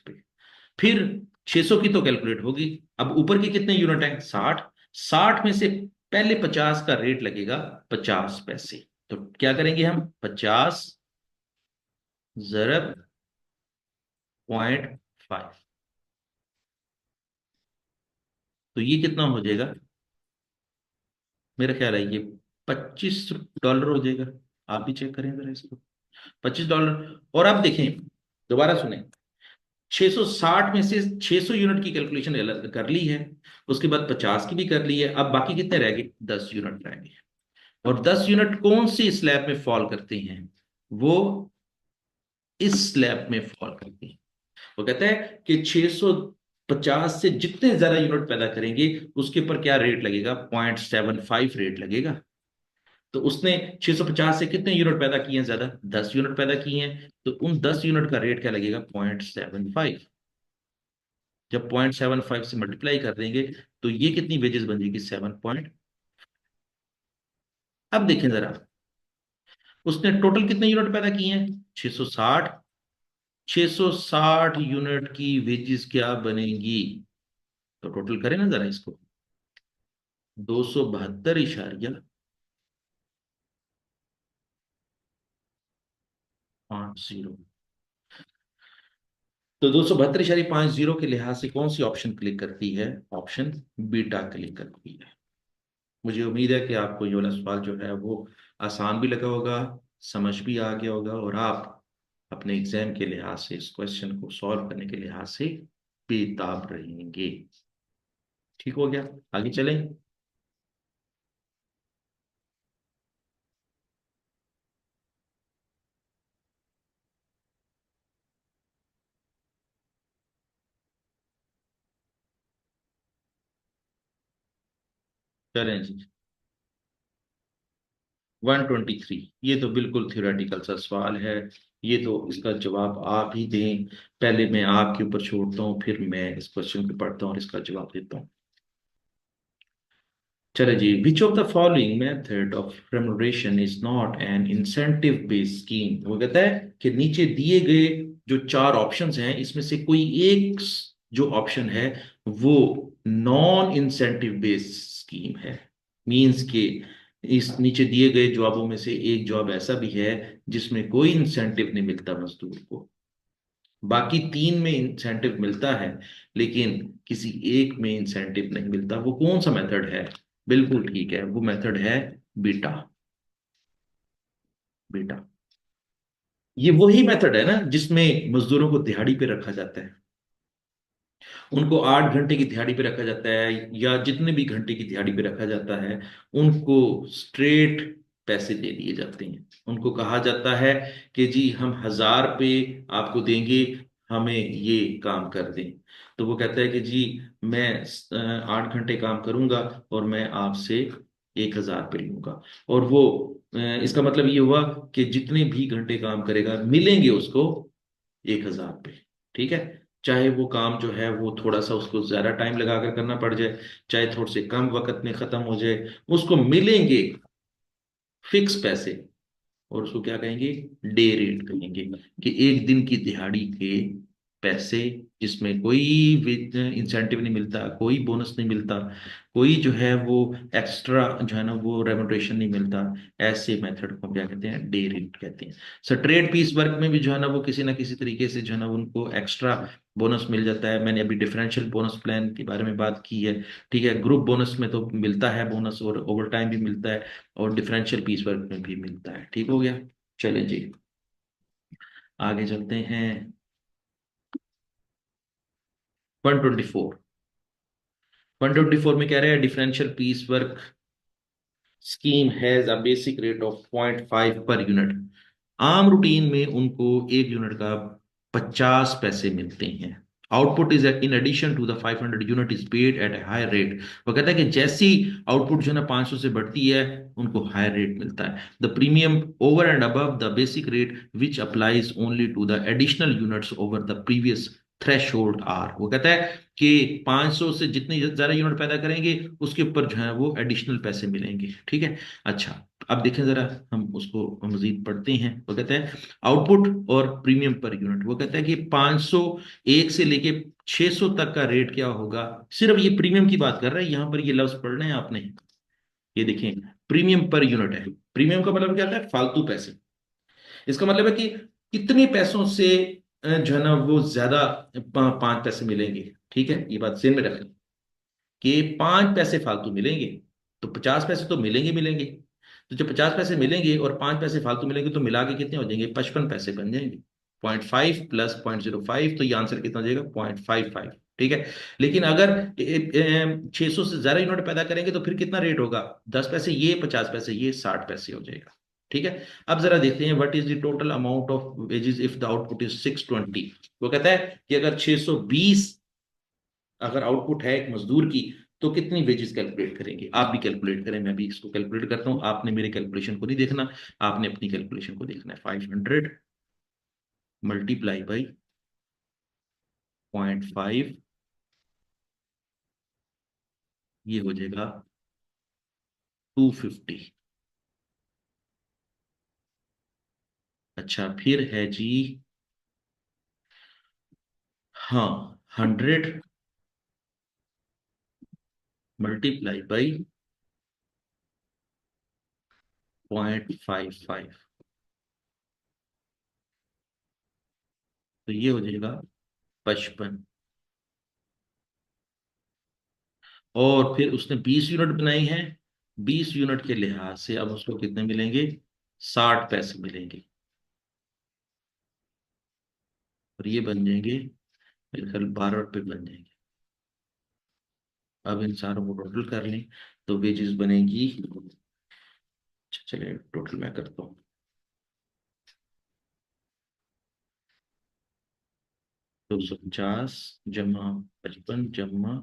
फिर 600 की तो कैलकुलेट होगी, अब ऊपर की कितने यूनिट है, 60। 60 में से पहले 50 का रेट लगेगा 50 पैसे। तो क्या करेंगे हम, 50 जरब 0.5, तो ये कितना हो जाएगा, मेरा ख्याल है ये $25 हो जाएगा। आप भी चेक करें जरा इसको, $25। और अब देखें, दोबारा सुने, 660 में से 600 यूनिट की कैलकुलेशन कर ली है, उसके बाद 50 की भी कर ली है, अब बाकी कितने रह गए, 10 यूनिट रह गए। और 10 यूनिट कौन सी स्लैब में फॉल करते हैं, वो इस स्लैब में फॉल करते हैं। वो कहता है कि 650 से जितने ज्यादा यूनिट पैदा करेंगे उसके ऊपर क्या रेट लगेगा, 0.75 रेट लगेगा। तो उसने 650 से कितने यूनिट पैदा किए हैं, ज्यादा 10 यूनिट पैदा किए हैं, तो उन 10 यूनिट का रेट क्या लगेगा, 0.75। जब 0.75 से मल्टीप्लाई कर देंगे तो ये कितनी वेजेस बन जाएगी, 7 पॉइंट। अब देखें जरा, उसने टोटल कितने यूनिट पैदा किए हैं, 660। 660 यूनिट की वेजेस क्या बनेंगी, तो टोटल करें ना जरा इसको, 272.50। तो 272.50 के लिहाज से कौन सी ऑप्शन क्लिक करती है, ऑप्शन बीटा क्लिक करती है। मुझे उम्मीद है कि आपको ये वाला सवाल जो है वो आसान भी लगा होगा, समझ भी आ गया होगा, और आप अपने एग्जाम के लिहाज से इस क्वेश्चन को सॉल्व करने के लिहाज से बेताब रहेंगे। ठीक हो गया, आगे चलें। चलें जी, 123, ये तो बिल्कुल थियोरेटिकल सा सवाल है, ये तो इसका जवाब आप ही दें। पहले मैं आपके ऊपर छोड़ता हूँ, फिर मैं इस क्वेश्चन को पढ़ता हूँ और इसका जवाब देता हूँ। चले जी, which of the following method of remuneration is not an incentive based scheme. वो कहता है कि नीचे दिए गए जो चार ऑप्शंस हैं इसमें से कोई एक जो ऑप्शन है वो नॉन इंसेंटिव बेस्ड स्कीम है। मींस के इस नीचे दिए गए जवाबों में से एक जवाब ऐसा भी है जिसमें कोई इंसेंटिव नहीं मिलता मजदूर को, बाकी तीन में इंसेंटिव मिलता है, लेकिन किसी एक में इंसेंटिव नहीं मिलता। वो कौन सा मेथड है, बिल्कुल ठीक है, वो मेथड है बीटा। बीटा ये वही मेथड है ना जिसमें मजदूरों को दिहाड़ी पे रखा जाता है, उनको 8 घंटे की दिहाड़ी पे रखा जाता है, या जितने भी घंटे की दिहाड़ी पे रखा जाता है उनको स्ट्रेट पैसे दे दिए जाते हैं। उनको कहा जाता है कि जी हम 1000 रुपये आपको देंगे, हमें ये काम कर दें। तो वो कहता है कि जी मैं 8 घंटे काम करूंगा और मैं आपसे 1000 रुपये लूंगा। और वो इसका मतलब ये हुआ कि जितने भी घंटे काम करेगा मिलेंगे उसको 1000 रुपये। ठीक है, चाहे वो काम जो है वो थोड़ा सा उसको ज्यादा टाइम लगा कर करना पड़ जाए, चाहे थोड़े से कम वक्त में खत्म हो जाए, उसको मिलेंगे फिक्स पैसे। और उसको क्या कहेंगे, डे रेट कहेंगे, कि एक दिन की दिहाड़ी के पैसे, जिसमें कोई इंसेंटिव नहीं मिलता, कोई बोनस नहीं मिलता, कोई जो है वो एक्स्ट्रा जो है ना वो रेमुनरेशन नहीं मिलता, ऐसे मेथड को हम क्या कहते हैं, डे रेट कहते हैं। स्ट्रेट पीस वर्क में भी जो है ना वो किसी ना किसी तरीके से जो है ना उनको एक्स्ट्रा बोनस मिल जाता है। मैंने अभी डिफरेंशियल बोनस प्लान के बारे में बात की है, ठीक है। ग्रुप बोनस में तो मिलता है बोनस, और ओवर टाइम भी मिलता है, और डिफरेंशियल पीस वर्क में भी मिलता है। ठीक हो गया। चलें जी, आगे चलते हैं। 124, 124 में कह रहे हैं differential piece work scheme has a basic rate of 0.5 per unit. आम रूटीन में उनको एक यूनिट का 50 पैसे मिलते हैं। Output is in addition to the 500 unit is paid at a higher rate. वो कहता है कि जैसी आउटपुट जो है ना 500 से बढ़ती है, उनको हायर रेट मिलता है। The premium over and above the basic rate which applies only to the additional units over the previous threshold are. वो कहता है कि 500 से जितनी ज्यादा यूनिट पैदा करेंगे, उसके ऊपर जो है वो एडिशनल पैसे मिलेंगे। ठीक है। अच्छा, अब देखें जरा, हम उसको मजीद पढ़ते हैं। वो कहता है आउटपुट और प्रीमियम पर यूनिट। वो कहता है कि 501 से लेके 600 तक का रेट क्या होगा। सिर्फ ये प्रीमियम की बात कर रहा है, यहां पर ये लफ्ज पढ़ने हैं आपने। ये देखें, प्रीमियम पर यूनिट है। प्रीमियम का मतलब क्या होता है, फालतू पैसे। इसका मतलब है कि कितने पैसों से जो है ना वो ज्यादा 5 पैसे मिलेंगे। ठीक है, ये बात ध्यान में रखें कि 5 पैसे फालतू मिलेंगे, तो 50 पैसे तो मिलेंगे मिलेंगे। तो जब 50 पैसे मिलेंगे और 5 पैसे फालतू मिलेंगे, तो मिला के कितने हो जाएंगे, 55 पैसे बन जाएंगे। 0.5 प्लस 0.05, तो ये आंसर कितना हो जाएगा, 0.55। ठीक है। लेकिन अगर 600 से ज्यादा यूनिट पैदा करेंगे, तो फिर कितना रेट होगा, 10 पैसे ये, 50 पैसे ये, 60 पैसे हो जाएगा। ठीक है। अब जरा देखते हैं what is the total amount of wages if the output is 620। वो कहता है कि अगर 620 अगर आउटपुट है एक मजदूर की, तो कितनी वेजेस कैलकुलेट करेंगे। आप भी कैलकुलेट करें, मैं भी इसको कैलकुलेट करता हूं। आपने मेरे कैलकुलेशन को नहीं देखना, आपने अपनी कैलकुलेशन को देखना है। 500 मल्टीप्लाई बाई 0.5, ये हो जाएगा 250। अच्छा, फिर है जी, हाँ, 100 मल्टीप्लाई बाई 0.55, तो ये हो जाएगा 55। और फिर उसने 20 यूनिट बनाई है, 20 यूनिट के लिहाज से अब उसको कितने मिलेंगे, 60 पैसे मिलेंगे। और ये बन जाएंगे मेरे ख्याल 12 रुपये बन जाएंगे। अब इन सारों को टोटल कर लें, तो वेजेस बनेगी। अच्छा, चलिए टोटल मैं करता हूँ। 250 जमा 55 जमा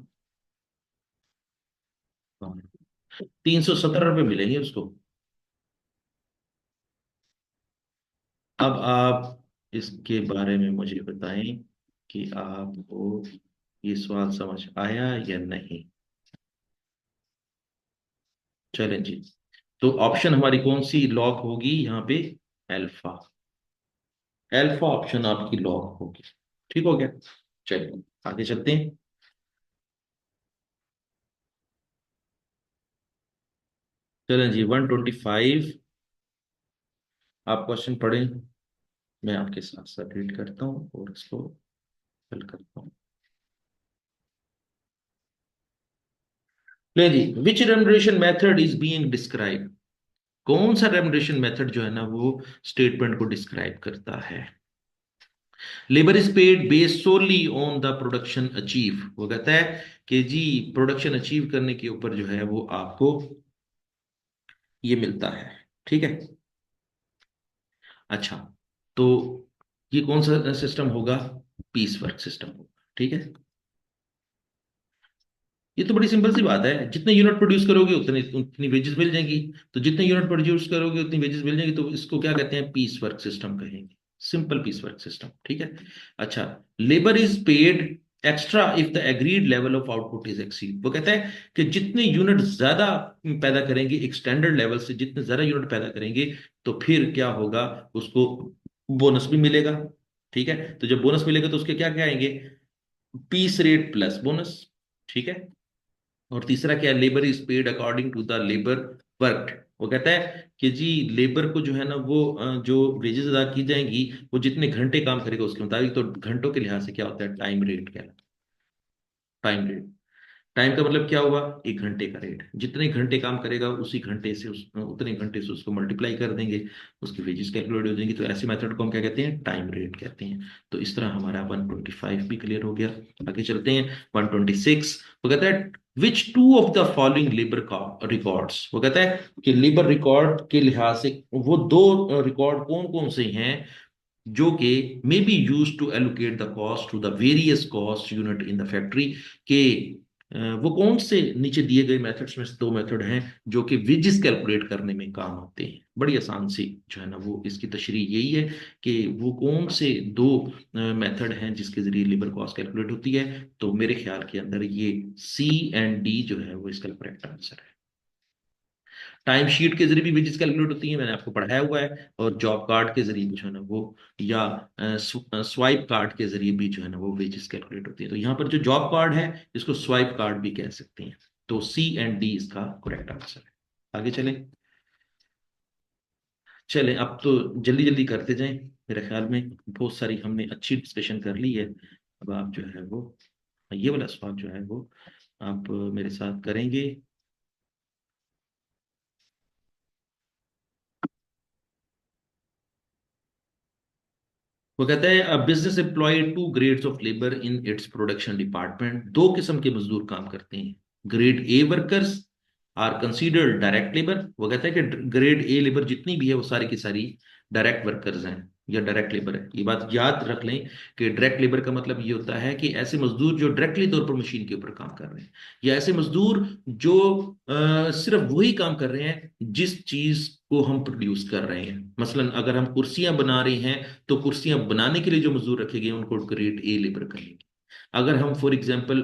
317 रुपये मिलेंगे उसको। अब आप इसके बारे में मुझे बताएं कि आपको ये सवाल समझ आया या नहीं। चलें जी, तो ऑप्शन हमारी कौन सी लॉक होगी यहाँ पे, अल्फा। अल्फा ऑप्शन आपकी लॉक होगी। ठीक हो गया। चलिए आगे चलते हैं। चलें जी, 125, आप क्वेश्चन पढ़ें, मैं आपके साथ साथ रीड करता हूँ और इसको हल करता हूँ। ले जी, which remuneration method is being describe. कौन सा रेमुनरेशन मेथड जो है ना वो स्टेटमेंट को डिस्क्राइब करता है। Labour is paid based solely on the production achieve. वो कहता है कि जी प्रोडक्शन अचीव करने के ऊपर जो है वो आपको ये मिलता है। ठीक है। अच्छा, तो ये कौन सा सिस्टम होगा, पीस वर्क सिस्टम होगा। ठीक है। ये तो बड़ी सिंपल सी बात है, जितने यूनिट प्रोड्यूस करोगे उतनी उतनी वेजेस मिल जाएंगी। तो जितने यूनिट प्रोड्यूस करोगे उतनी वेजेस मिल जाएंगी, तो इसको क्या कहते हैं, पीस वर्क सिस्टम कहेंगे। Simple piece work system. ठीक है। अच्छा, labour is paid extra if the agreed level of output is exceed. वो कहता है कि जितने यूनिट ज्यादा पैदा करेंगे एक स्टैंडर्ड लेवल से, जितने ज्यादा यूनिट पैदा करेंगे, तो फिर क्या होगा, उसको बोनस भी मिलेगा। ठीक है, तो जब बोनस मिलेगा तो उसके क्या क्या आएंगे, पीस रेट प्लस बोनस। ठीक है, और तीसरा क्या है, labour is paid according to the labour work. वो कहता है कि जी लेबर को जो है ना वो जो वेजेस अदा की जाएंगी वो जितने घंटे काम करेगा उसके मुताबिक, तो घंटों के लिहाज से क्या होता है, टाइम रेट कहलाता है। टाइम रेट, टाइम का मतलब क्या हुआ, एक घंटे का रेट, जितने घंटे काम करेगा उसी घंटे से उतने घंटे से उसको मल्टीप्लाई कर देंगे, उसकी वेजेस कैलकुलेट हो जाएंगी। तो ऐसे मेथड को हम क्या कहते हैं, टाइम रेट कहते हैं। तो इस तरह हमारा 125 भी क्लियर हो गया। आगे चलते हैं 126। वो कहता है which two of the following labour records, वो कहता है कि लेबर रिकॉर्ड के लिहाज से वो दो रिकॉर्ड कौन कौन से हैं जो कि may be use to allocate the cost to the various cost unit in the factory के। वो कौन से नीचे दिए गए मेथड्स में से दो मेथड हैं जो कि वेजेस कैलकुलेट करने में काम आते हैं। बड़ी आसान सी जो है ना वो इसकी तशरीह यही है कि वो कौन से दो मेथड हैं जिसके जरिए लेबर कॉस्ट कैलकुलेट होती है। तो मेरे ख्याल के अंदर ये सी एंड डी जो है वो इसका करेक्ट आंसर है। टाइम शीट के जरिए भी वेजेस कैलकुलेट होती है, मैंने आपको पढ़ाया हुआ है, और जॉब कार्ड के जरिए भी जो है ना वो, या स्वाइप कार्ड के जरिए भी जो है ना वो वेजेस कैलकुलेट होती है। तो यहाँ पर जो जॉब कार्ड है इसको स्वाइप कार्ड भी कह सकते हैं। तो सी एंड डी इसका करेक्ट आंसर है। आगे चलें। चलें अब तो जल्दी जल्दी करते जाएं, मेरे ख्याल में बहुत सारी हमने अच्छी डिस्कशन कर ली है। अब आप जो है वो ये वाला सवाल जो है वो आप मेरे साथ करेंगे। वो कहता है a business employ two grades of labour in its production department. दो किस्म के मजदूर काम करते हैं। Grade A workers are considered direct labour. वो कहता है कि ग्रेड ए लेबर जितनी भी है वो सारी की सारी डायरेक्ट वर्कर्स हैं या डायरेक्ट लेबर है। ये बात याद रख लें कि डायरेक्ट लेबर का मतलब ये होता है कि ऐसे मजदूर जो डायरेक्टली तौर पर मशीन के ऊपर काम कर रहे हैं, या ऐसे मजदूर जो सिर्फ वही काम कर रहे हैं जिस चीज को हम प्रोड्यूस कर रहे हैं। मसलन अगर हम कुर्सियां बना रहे हैं तो कुर्सियां बनाने के लिए जो मजदूर रखे गए हैं उनको ग्रेड ए लेबर कहेंगे। अगर हम फॉर एग्जांपल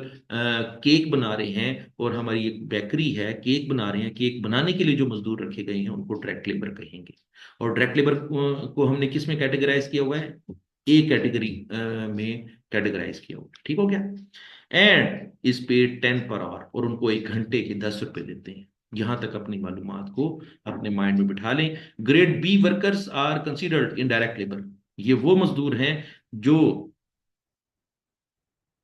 केक बना रहे हैं और हमारी एक बेकरी है, केक बना रहे हैं, केक बनाने के लिए जो मजदूर रखे गए हैं उनको डायरेक्ट लेबर कहेंगे। और डायरेक्ट लेबर को हमने किस में कैटेगराइज किया हुआ है, ए कैटेगरी में कैटेगराइज किया हुआ है। ठीक हो गया। एंड इस पे 10 पर आवर, और उनको एक घंटे के 10 रुपए देते हैं। यहां तक अपनी मालूमात को अपने माइंड में बिठा लें। Grade B workers are considered indirect labour. ये वो मजदूर हैं जो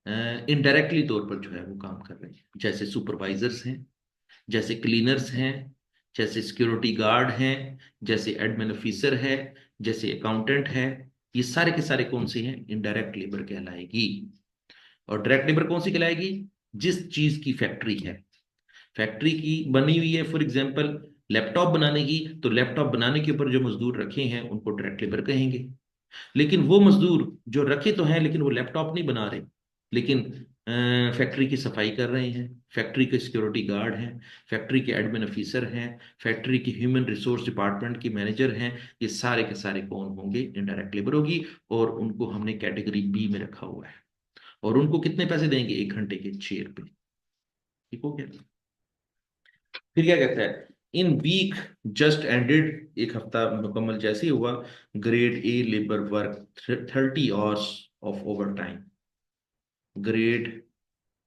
इनडायरेक्टली तौर पर जो है वो काम कर रहे हैं, जैसे सुपरवाइजर्स हैं, जैसे क्लीनर्स हैं, जैसे सिक्योरिटी गार्ड हैं, जैसे एडमिन ऑफिसर है, जैसे अकाउंटेंट है। ये सारे के सारे कौन से हैं, इनडायरेक्ट लेबर कहलाएगी। और डायरेक्ट लेबर कौन सी कहलाएगी, जिस चीज की फैक्ट्री है, फैक्ट्री की बनी हुई है, फॉर एग्जांपल लैपटॉप बनाने की, तो लैपटॉप बनाने के ऊपर जो मजदूर रखे हैं उनको डायरेक्ट लेबर कहेंगे। लेकिन वो मजदूर जो रखे तो हैं लेकिन वो लैपटॉप नहीं बना रहे, लेकिन फैक्ट्री की सफाई कर रहे हैं, फैक्ट्री के सिक्योरिटी गार्ड हैं, फैक्ट्री के एडमिन ऑफिसर हैं, फैक्ट्री की ह्यूमन रिसोर्स डिपार्टमेंट की मैनेजर हैं, ये सारे के सारे कौन होंगे, इनडायरेक्ट लेबर होगी। और उनको हमने कैटेगरी बी में रखा हुआ है। और उनको कितने पैसे देंगे, एक घंटे के 6 रुपए। ठीक हो गया। फिर क्या कहता है, इन वीक जस्ट एंडेड, एक हफ्ता मुकम्मल जैसे ही हुआ, grade a labour work 30 hours of overtime. Grade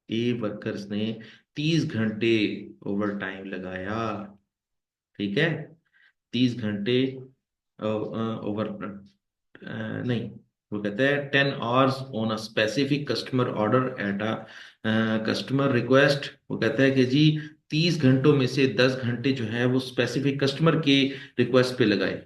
A workers ने 30 घंटे ओवर टाइम लगाया। ठीक है, 30 घंटे ओवर, नहीं, वो कहते हैं 10 hours on a specific customer order at a customer request. वो कहता है कि जी 30 घंटों में से 10 घंटे जो है वो स्पेसिफिक कस्टमर के रिक्वेस्ट पे लगाए,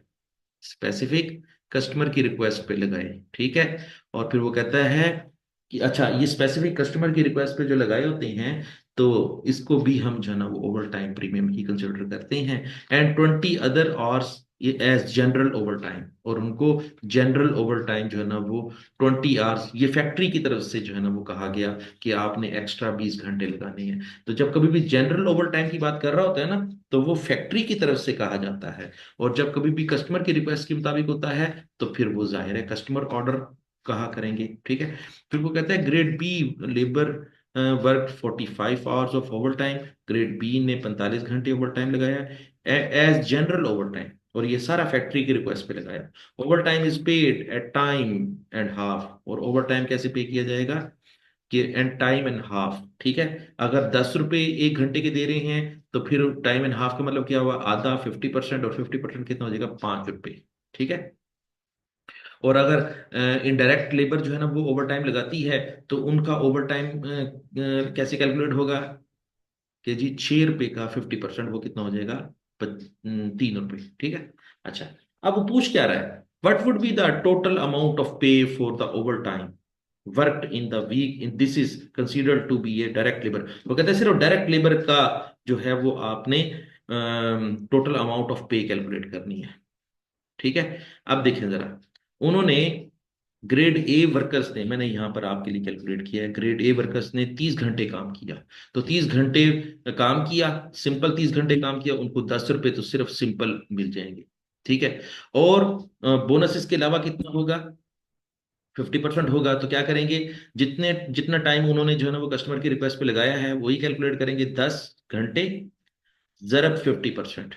स्पेसिफिक कस्टमर की रिक्वेस्ट पे लगाए। ठीक है, और फिर वो कहता है कि अच्छा ये स्पेसिफिक कस्टमर की रिक्वेस्ट पे जो लगाए होते हैं तो इसको भी हम जो है ना वो ओवर टाइम प्रीमियम ही कंसिडर करते हैं। And 20 other hours as general overtime, और उनको जनरल ओवर टाइम जो है ना वो 20 आवर्स ये फैक्ट्री की तरफ से जो है ना वो कहा गया कि आपने एक्स्ट्रा 20 घंटे लगाने हैं। तो जब कभी भी जनरल ओवर टाइम की बात कर रहा होता है ना तो वो फैक्ट्री की तरफ से कहा जाता है, और जब कभी भी कस्टमर की रिक्वेस्ट के मुताबिक होता है तो फिर वो जाहिर है कस्टमर ऑर्डर कहा करेंगे। ठीक है, फिर वो कहता है grade B labour work 45 hours of overtime. Grade B ने 45 घंटे ओवर टाइम लगाया एज जनरल ओवर टाइम। और ये सारा फैक्ट्री की रिक्वेस्ट पे लगाया। Over time is paid at time and half, और ओवर टाइम कैसे पे किया जाएगा कि एंड टाइम एंड हाफ, ठीक है। अगर 10 रुपए 1 घंटे के दे रहे हैं तो फिर टाइम एंड हाफ का मतलब क्या हुआ, आधा 50%, और 50% कितना हो जाएगा, 5 रुपए, ठीक है। और अगर इनडायरेक्ट लेबर जो है ना वो ओवर टाइम लगाती है, तो उनका ओवर टाइम कैसे कैलकुलेट होगा कि जी 6 रुपए का 50% वो कितना हो जाएगा, 3 रुपए, ठीक है। अच्छा, अब वो पूछ क्या रहा है, what would be the total amount of pay for the overtime worked in the week in this is considered to be a direct labour. वो कहते हैं सिर्फ डायरेक्ट लेबर का जो है वो आपने टोटल अमाउंट ऑफ पे कैलकुलेट करनी है, ठीक है। अब देखें जरा, उन्होंने ग्रेड ए वर्कर्स ने, मैंने यहां पर आपके लिए कैलकुलेट किया है, ग्रेड ए वर्कर्स ने 30 घंटे काम किया। तो 30 घंटे काम किया, सिंपल 30 घंटे काम किया, उनको 10 रुपए तो सिर्फ सिंपल मिल जाएंगे, ठीक है। और बोनस इसके अलावा कितना होगा, 50% होगा। तो क्या करेंगे, जितने जितना टाइम उन्होंने जो है ना वो कस्टमर की रिक्वेस्ट पे लगाया है वही कैलकुलेट करेंगे, 10 घंटे जरब 50%,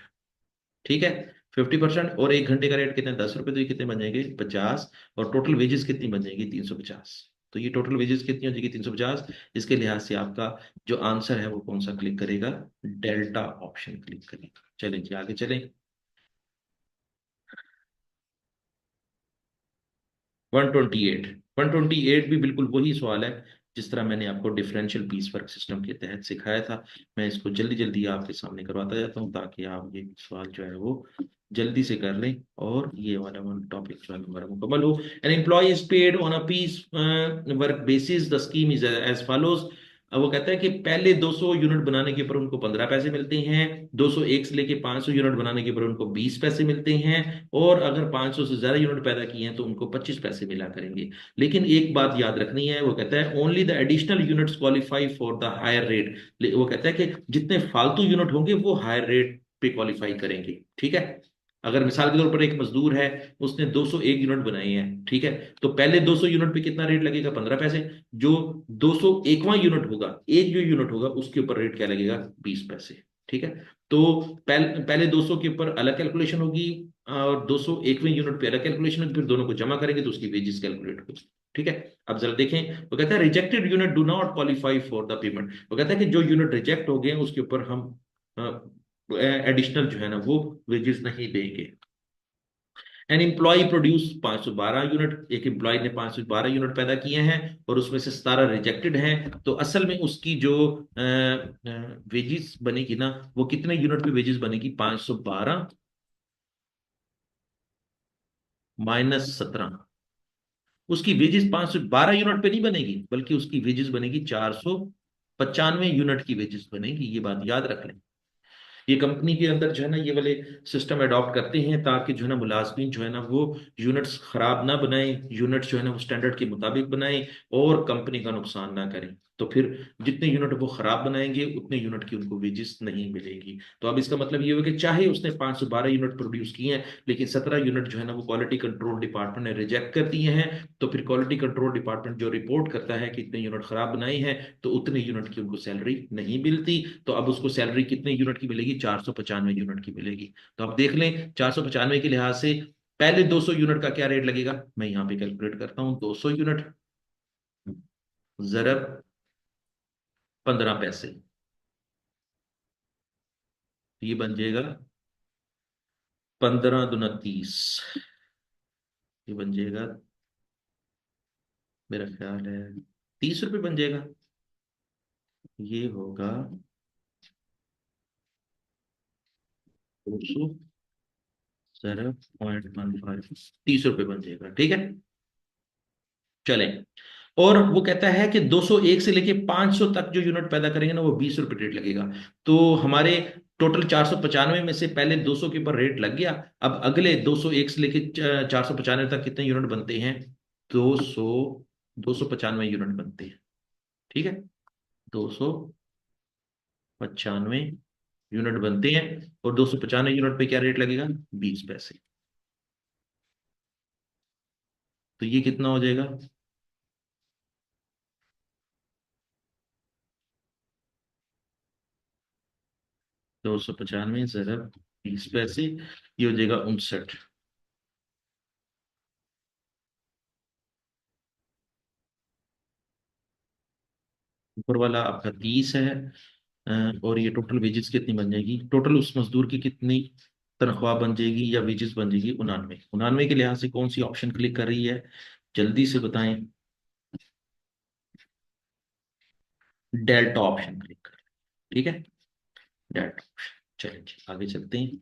ठीक है। 50% और 1 घंटे का रेट कितना है, 10 रुपए, तो ये कितने बन जाएंगे, 50। और टोटल वेजेस कितनी बन जाएगी, 350। तो ये टोटल वेजेस कितनी हो जाएगी, 350। इसके लिहाज से आपका जो आंसर है वो कौन सा क्लिक करेगा, डेल्टा ऑप्शन क्लिक करेगा। चलें जी आगे चलें। 128, 128 भी बिल्कुल वही सवाल है जिस तरह मैंने आपको डिफरेंशियल पीस वर्क सिस्टम के तहत सिखाया था। मैं इसको जल्दी जल्दी आपके सामने करवाता जाता हूँ ताकि आप ये सवाल जो है वो जल्दी से कर लें, और ये वाला वन टॉपिक जो है हमारा मुकम्मल हो। An employee is paid on a piece work basis, the scheme is as follows. वो कहता है कि पहले 200 यूनिट बनाने के ऊपर उनको 15 पैसे मिलते हैं, 201 से लेके 500 यूनिट बनाने के ऊपर उनको 20 पैसे मिलते हैं, और अगर 500 से ज्यादा यूनिट पैदा किए हैं तो उनको 25 पैसे मिला करेंगे। लेकिन एक बात याद रखनी है, वो कहता है only the additional units qualify for the higher rate. वो कहता है कि जितने फालतू यूनिट होंगे वो हायर रेट पे क्वालिफाई करेंगे, ठीक है। अगर मिसाल के तौर पर एक मजदूर है, उसने 201 यूनिट बनाए हैं, ठीक है। तो पहले 200 यूनिट पे कितना रेट लगेगा, 15 पैसे। जो 201वां यूनिट होगा, एक जो यूनिट होगा उसके ऊपर रेट क्या लगेगा, 20 पैसे, ठीक है। तो पहले 200 के ऊपर अलग कैलकुलेशन होगी, और 201वें यूनिट पे अलग कैलकुलेशन होगी, फिर दोनों को जमा करेंगे तो उसकी वेजेस कैलकुलेट होगी, ठीक है। अब जरा देखें, वो कहता है rejected unit do not qualify for the payment. वो कहता है कि जो यूनिट रिजेक्ट हो गए उसके ऊपर हम एडिशनल जो है ना वो वेजेस नहीं देंगे। एन एम्प्लॉय प्रोड्यूस 512 यूनिट, एक एम्प्लॉय ने 512 यूनिट पैदा किए हैं और उसमें से 17 रिजेक्टेड हैं। तो असल में उसकी जो वेजेस बनेगी ना, वो कितने यूनिट पे वेजेस बनेगी, 512 -17। उसकी वेजेस 512 यूनिट पे नहीं बनेगी, बल्कि उसकी वेजेस बनेगी 495 यूनिट की वेजेस बनेगी, ये बात याद रख लें। ये कंपनी के अंदर जो है ना ये वाले सिस्टम अडॉप्ट करते हैं ताकि जो है ना मुलाजमीन जो है ना वो यूनिट्स खराब ना बनाए, यूनिट्स जो है ना वो स्टैंडर्ड के मुताबिक बनाएं, और कंपनी का नुकसान ना करें। तो फिर जितने यूनिट वो खराब बनाएंगे उतने यूनिट की उनको वेजेस नहीं मिलेगी। तो अब इसका मतलब ये हुआ कि चाहे उसने 512 यूनिट प्रोड्यूस किए हैं, लेकिन 17 यूनिट जो है ना वो क्वालिटी कंट्रोल डिपार्टमेंट ने रिजेक्ट कर दिए हैं, तो फिर क्वालिटी कंट्रोल डिपार्टमेंट जो रिपोर्ट करता है कि इतने यूनिट खराब बनाए हैं, तो उतने यूनिट की उनको सैलरी नहीं मिलती। तो अब उसको सैलरी कितने यूनिट की मिलेगी, 495 यूनिट की मिलेगी। तो अब देख लें 495 के लिहाज से पहले 200 यूनिट का क्या रेट लगेगा, मैं यहां पे कैलकुलेट करता हूं, 200 यूनिट जरब 15 पैसे, ये बन जाएगा 15 दूना 30, ये बन जाएगा, मेरा ख्याल है 30 रुपये बन जाएगा। ये होगा 200 जरब 0.15, 30 रुपये बन जाएगा, ठीक है। चले, और वो कहता है कि 201 से लेके 500 तक जो यूनिट पैदा करेंगे ना वो 20 रुपये रेट लगेगा। तो हमारे टोटल 495 में से पहले 200 के ऊपर रेट लग गया। अब अगले 201 से लेके 495 तक कितने यूनिट बनते हैं, 200, 295 यूनिट बनते हैं, ठीक है। 295 यूनिट बनते हैं, और 295 यूनिट पे क्या रेट लगेगा, 20 पैसे। तो ये कितना हो जाएगा, 295 जरब 20 पैसे, ये हो जाएगा 59। ऊपर वाला आपका 30 है। और ये टोटल वेजेस कितनी बन जाएगी, टोटल उस मजदूर की कितनी तनख्वाह बन जाएगी या वेजेस बन जाएगी, 99। 99 के लिहाज से कौन सी ऑप्शन क्लिक कर रही है, जल्दी से बताएं। डेल्टा ऑप्शन क्लिक कर, ठीक है, डेल्टा ऑप्शन। चलिए जी, आगे चलते हैं।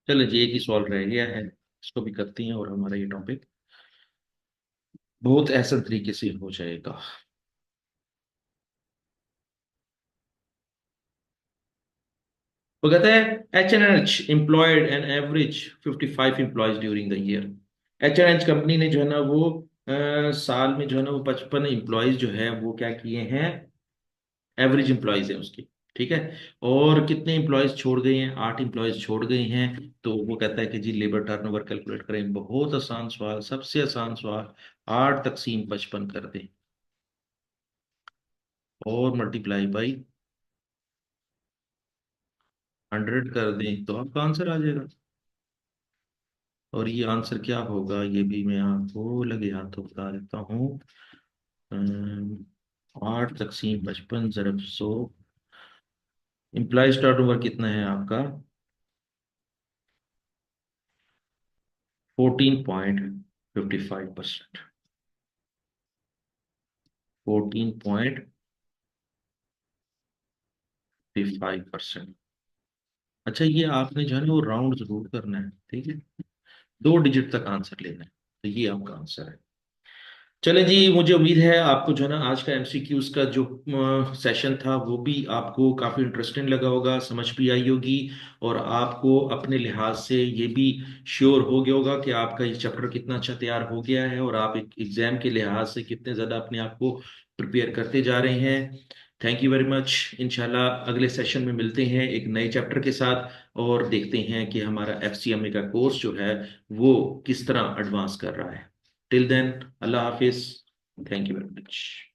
चलो जी, एक ही सवाल रह गया है, इसको भी करते हैं और हमारा ये टॉपिक बहुत ऐसा तरीके से हो जाएगा। वो कहते हैं H&H employed an average 55 employees during the year। H&H company ने जो है ना वो साल में जो है ना वो 55 एम्प्लॉयज जो है वो क्या किए हैं, एवरेज एम्प्लॉयज है उसकी, ठीक है। और कितने एम्प्लॉयज छोड़ गए हैं, 8 एम्प्लॉयज छोड़ गए हैं। तो वो कहता है कि जी लेबर टर्नओवर कैलकुलेट करें, बहुत आसान सवाल, सबसे आसान सवाल। 8 तक़सीम 55 कर दें और मल्टीप्लाई बाई 100 कर दें तो आपका आंसर आ जाएगा। और ये आंसर क्या होगा ये भी मैं आपको लगे हाथों बता देता हूँ। 8 तक़सीम 55 ज़रब 100, इम्प्लाइज टर्नओवर कितना है आपका, 14.55%। 14.55%। अच्छा, ये आपने जो है ना वो राउंड जरूर करना है, ठीक है, 2 डिजिट तक आंसर लेना है, तो ये आपका आंसर है। चले जी, मुझे उम्मीद है आपको जो है ना आज का एमसीक्यूज का जो सेशन था वो भी आपको काफ़ी इंटरेस्टिंग लगा होगा, समझ भी आई होगी। और आपको अपने लिहाज से ये भी श्योर हो गया होगा कि आपका ये चैप्टर कितना अच्छा तैयार हो गया है और आप एक एग्जाम के लिहाज से कितने ज़्यादा अपने आप को प्रिपेयर करते जा रहे हैं। Thank you very much. इंशाल्लाह अगले सेशन में मिलते हैं एक नए चैप्टर के साथ और देखते हैं कि हमारा एफसीएमए का कोर्स जो है वो किस तरह एडवांस कर रहा है। टिल देन, अल्लाह हाफिज। Thank you very much.